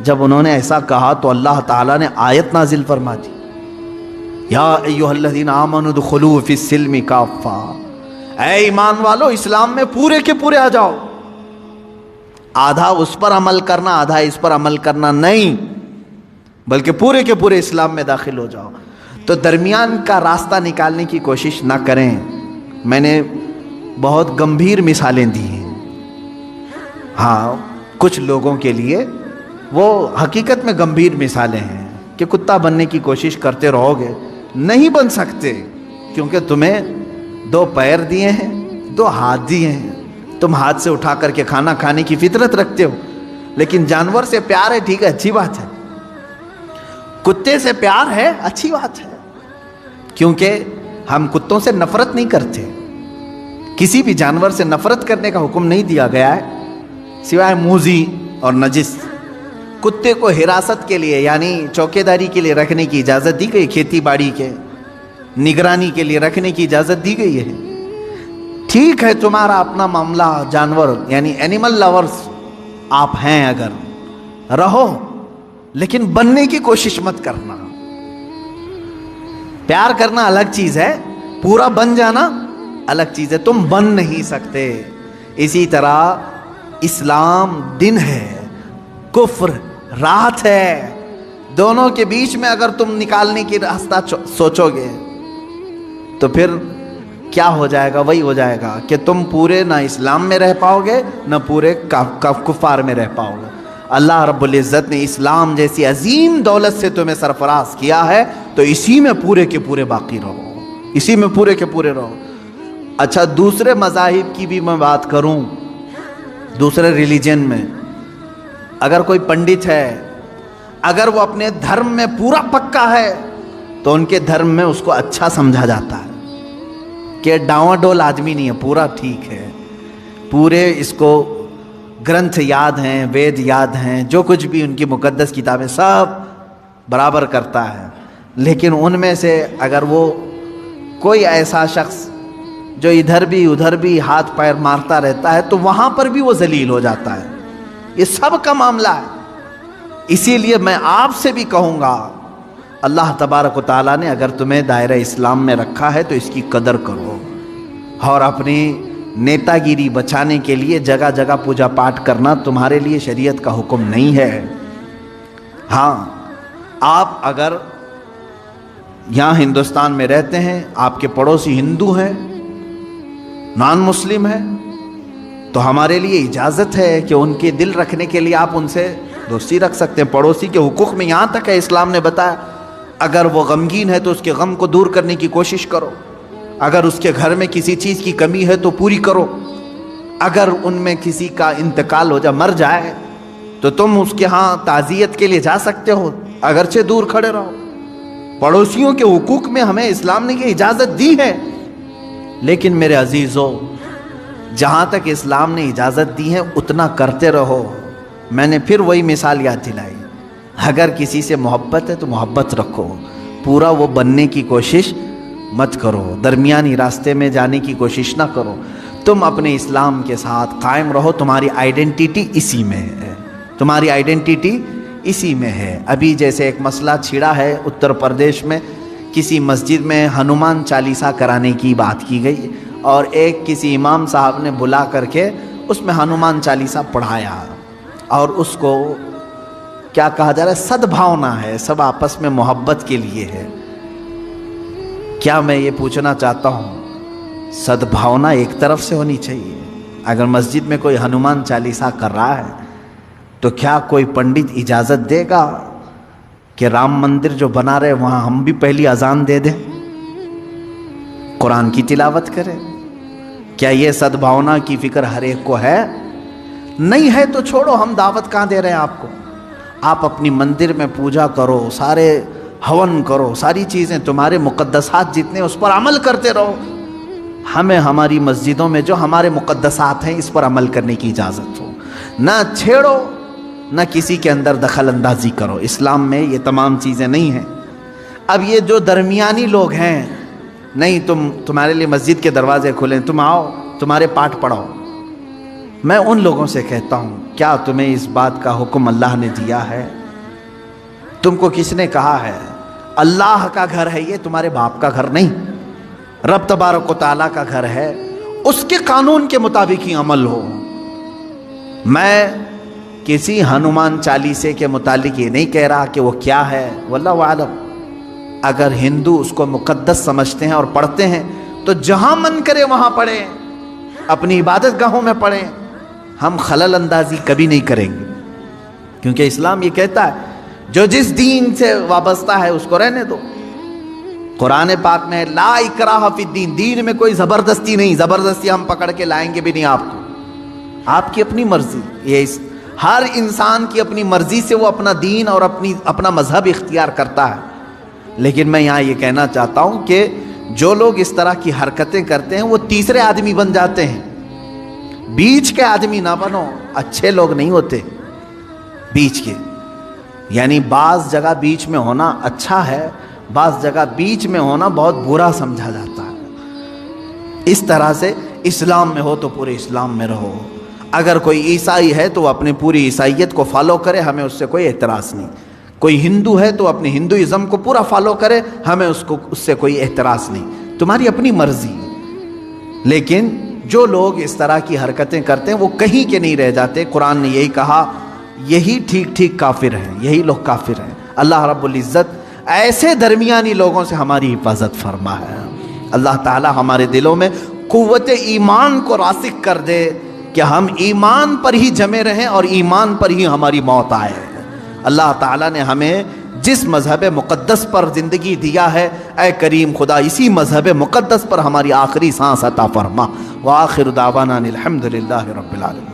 Speaker 1: جب انہوں نے ایسا کہا تو اللہ تعالیٰ نے آیت نازل فرما دی، یا ایھا الذین آمنوا ادخلوا فی السلم کافہ، اے ایمان والو اسلام میں پورے کے پورے آ جاؤ، آدھا اس پر عمل کرنا آدھا اس پر عمل کرنا نہیں، بلکہ پورے کے پورے اسلام میں داخل ہو جاؤ۔ تو درمیان کا راستہ نکالنے کی کوشش نہ کریں۔ میں نے بہت گمبھیر مثالیں دی ہیں، ہاں کچھ لوگوں کے لیے وہ حقیقت میں گمبھیر مثالیں ہیں کہ کتا بننے کی کوشش کرتے رہو گے، نہیں بن سکتے، کیونکہ تمہیں 2 پیر دیے ہیں، 2 ہاتھ دیے ہیں، تم ہاتھ سے اٹھا کر کے کھانا کھانے کی فطرت رکھتے ہو، لیکن جانور سے پیار ہے، ٹھیک ہے، اچھی بات ہے، کتے سے پیار ہے، اچھی بات ہے، کیونکہ ہم کتوں سے نفرت نہیں کرتے، کسی بھی جانور سے نفرت کرنے کا حکم نہیں دیا گیا ہے سوائے موذی اور نجس۔ کتے کو حراست کے لیے یعنی چوکیداری کے لیے رکھنے کی اجازت دی گئی، کھیتی باڑی کے نگرانی کے لیے رکھنے کی اجازت دی گئی ہے۔ ٹھیک ہے تمہارا اپنا معاملہ، جانور یعنی اینیمل لورز آپ ہیں اگر رہو، لیکن بننے کی کوشش مت کرنا۔ پیار کرنا الگ چیز ہے، پورا بن جانا الگ چیز ہے، تم بن نہیں سکتے۔ اسی طرح اسلام دن ہے، کفر رات ہے، دونوں کے بیچ میں اگر تم نکالنے کی راستہ سوچو گے تو پھر کیا ہو جائے گا؟ وہی ہو جائے گا کہ تم پورے نہ اسلام میں رہ پاؤ گے نہ پورے کفار میں رہ پاؤ گے۔ اللہ رب العزت نے اسلام جیسی عظیم دولت سے تمہیں سرفراز کیا ہے، تو اسی میں پورے کے پورے باقی رہو، اسی میں پورے کے پورے رہو۔ اچھا دوسرے مذاہب کی بھی میں بات کروں، دوسرے ریلیجن میں اگر کوئی پنڈت ہے، اگر وہ اپنے دھرم میں پورا پکا ہے تو ان کے دھرم میں اس کو اچھا سمجھا جاتا ہے کہ ڈاواں ڈول آدمی نہیں ہے، پورا ٹھیک ہے، پورے اس کو گرنتھ یاد ہیں، وید یاد ہیں، جو کچھ بھی ان کی مقدس کتابیں سب برابر کرتا ہے۔ لیکن ان میں سے اگر وہ کوئی ایسا شخص جو ادھر بھی ادھر بھی ہاتھ پیر مارتا رہتا ہے تو وہاں پر بھی وہ ذلیل ہو جاتا ہے۔ یہ سب کا معاملہ ہے۔ اسی لیے میں آپ سے بھی کہوں گا، اللہ تبارک و تعالیٰ نے اگر تمہیں دائرہ اسلام میں رکھا ہے تو اس کی قدر کرو، اور اپنی نیتا گیری بچانے کے لیے جگہ جگہ پوجا پاٹ کرنا تمہارے لیے شریعت کا حکم نہیں ہے۔ ہاں آپ اگر یہاں ہندوستان میں رہتے ہیں، آپ کے پڑوسی ہندو ہیں، نان مسلم ہیں، تو ہمارے لیے اجازت ہے کہ ان کے دل رکھنے کے لیے آپ ان سے دوستی رکھ سکتے ہیں۔ پڑوسی کے حقوق میں یہاں تک ہے اسلام نے بتایا، اگر وہ غمگین ہے تو اس کے غم کو دور کرنے کی کوشش کرو، اگر اس کے گھر میں کسی چیز کی کمی ہے تو پوری کرو، اگر ان میں کسی کا انتقال ہو جائے، مر جائے، تو تم اس کے ہاں تعزیت کے لیے جا سکتے ہو، اگرچہ دور کھڑے رہو۔ پڑوسیوں کے حقوق میں ہمیں اسلام نے یہ اجازت دی ہے، لیکن میرے عزیزو جہاں تک اسلام نے اجازت دی ہے اتنا کرتے رہو۔ میں نے پھر وہی مثال یاد دلائی، اگر کسی سے محبت ہے تو محبت رکھو، پورا وہ بننے کی کوشش مت کرو، درمیانی راستے میں جانے کی کوشش نہ کرو، تم اپنے اسلام کے ساتھ قائم رہو، تمہاری آئیڈینٹیٹی اسی میں ہے، تمہاری آئیڈینٹیٹی اسی میں ہے۔ ابھی جیسے ایک مسئلہ چھڑا ہے اتر پردیش میں، کسی مسجد میں ہنومان چالیسا کرانے کی بات کی گئی، اور ایک کسی امام صاحب نے بلا کر کے اس میں ہنومان چالیسا پڑھایا، اور اس کو کیا کہا جا رہا ہے، سدبھاونا ہے، سب آپس میں محبت کے لیے ہے۔ کیا میں یہ پوچھنا چاہتا ہوں، سدبھاونا ایک طرف سے ہونی چاہیے؟ اگر مسجد میں کوئی ہنومان چالیسا کر رہا ہے تو کیا کوئی پنڈت اجازت دے گا کہ رام مندر جو بنا رہے وہاں ہم بھی پہلی اذان دے دیں، قرآن کی تلاوت کریں؟ کیا یہ سدبھاونا کی فکر ہر ایک کو ہے؟ نہیں ہے تو چھوڑو، ہم دعوت کہاں دے رہے ہیں آپ کو؟ آپ اپنی مندر میں پوجا کرو، سارے ہون کرو، ساری چیزیں تمہارے مقدسات جتنے اس پر عمل کرتے رہو۔ ہمیں ہماری مسجدوں میں جو ہمارے مقدسات ہیں اس پر عمل کرنے کی اجازت ہو، نہ چھیڑو، نہ کسی کے اندر دخل اندازی کرو۔ اسلام میں یہ تمام چیزیں نہیں ہیں۔ اب یہ جو درمیانی لوگ ہیں، نہیں تمہارے لیے مسجد کے دروازے کھلیں، تم آؤ، تمہارے پاٹ پڑھو، میں ان لوگوں سے کہتا ہوں، کیا تمہیں اس بات کا حکم اللہ نے دیا ہے؟ تم کو کس نے کہا ہے؟ اللہ کا گھر ہے یہ، تمہارے باپ کا گھر نہیں، رب تبارک و تعالیٰ کا گھر ہے، اس کے قانون کے مطابق ہی عمل ہو۔ میں کسی ہنومان چالیسے کے متعلق یہ نہیں کہہ رہا کہ وہ کیا ہے، واللہ اعلم۔ اگر ہندو اس کو مقدس سمجھتے ہیں اور پڑھتے ہیں تو جہاں من کرے وہاں پڑھیں، اپنی عبادت گاہوں میں پڑھیں، ہم خلل اندازی کبھی نہیں کریں گے، کیونکہ اسلام یہ کہتا ہے جو جس دین سے وابستہ ہے اس کو رہنے دو۔ قرآن پاک میں لا اکراہ فی الدین، دین میں کوئی زبردستی نہیں، زبردستی ہم پکڑ کے لائیں گے بھی نہیں آپ کو، آپ کی اپنی مرضی۔ یہ ہر انسان کی اپنی مرضی سے وہ اپنا دین اور اپنا مذہب اختیار کرتا ہے۔ لیکن میں یہاں یہ کہنا چاہتا ہوں کہ جو لوگ اس طرح کی حرکتیں کرتے ہیں وہ تیسرے آدمی بن جاتے ہیں۔ بیچ کے آدمی نہ بنو، اچھے لوگ نہیں ہوتے بیچ کے، یعنی بعض جگہ بیچ میں ہونا اچھا ہے، بعض جگہ بیچ میں ہونا بہت برا سمجھا جاتا ہے۔ اس طرح سے اسلام میں ہو تو پورے اسلام میں رہو، اگر کوئی عیسائی ہے تو وہ اپنی پوری عیسائیت کو فالو کرے، ہمیں اس سے کوئی اعتراض نہیں۔ کوئی ہندو ہے تو اپنے ہندوازم کو پورا فالو کرے، ہمیں اس سے کوئی اعتراض نہیں، تمہاری اپنی مرضی۔ لیکن جو لوگ اس طرح کی حرکتیں کرتے ہیں وہ کہیں کے نہیں رہ جاتے۔ قرآن نے یہی کہا، یہی ٹھیک کافر ہیں، یہی لوگ کافر ہیں۔ اللہ رب العزت ایسے درمیانی لوگوں سے ہماری حفاظت فرما ہے۔ اللہ تعالی ہمارے دلوں میں قوت ایمان کو راسخ کر دے کہ ہم ایمان پر ہی جمے رہیں اور ایمان پر ہی ہماری موت آئے۔ اللہ تعالیٰ نے ہمیں جس مذہب مقدس پر زندگی دیا ہے، اے کریم خدا اسی مذہب مقدس پر ہماری آخری سانس عطا فرما۔ وآخر دعوانا الحمدللہ رب العالمین۔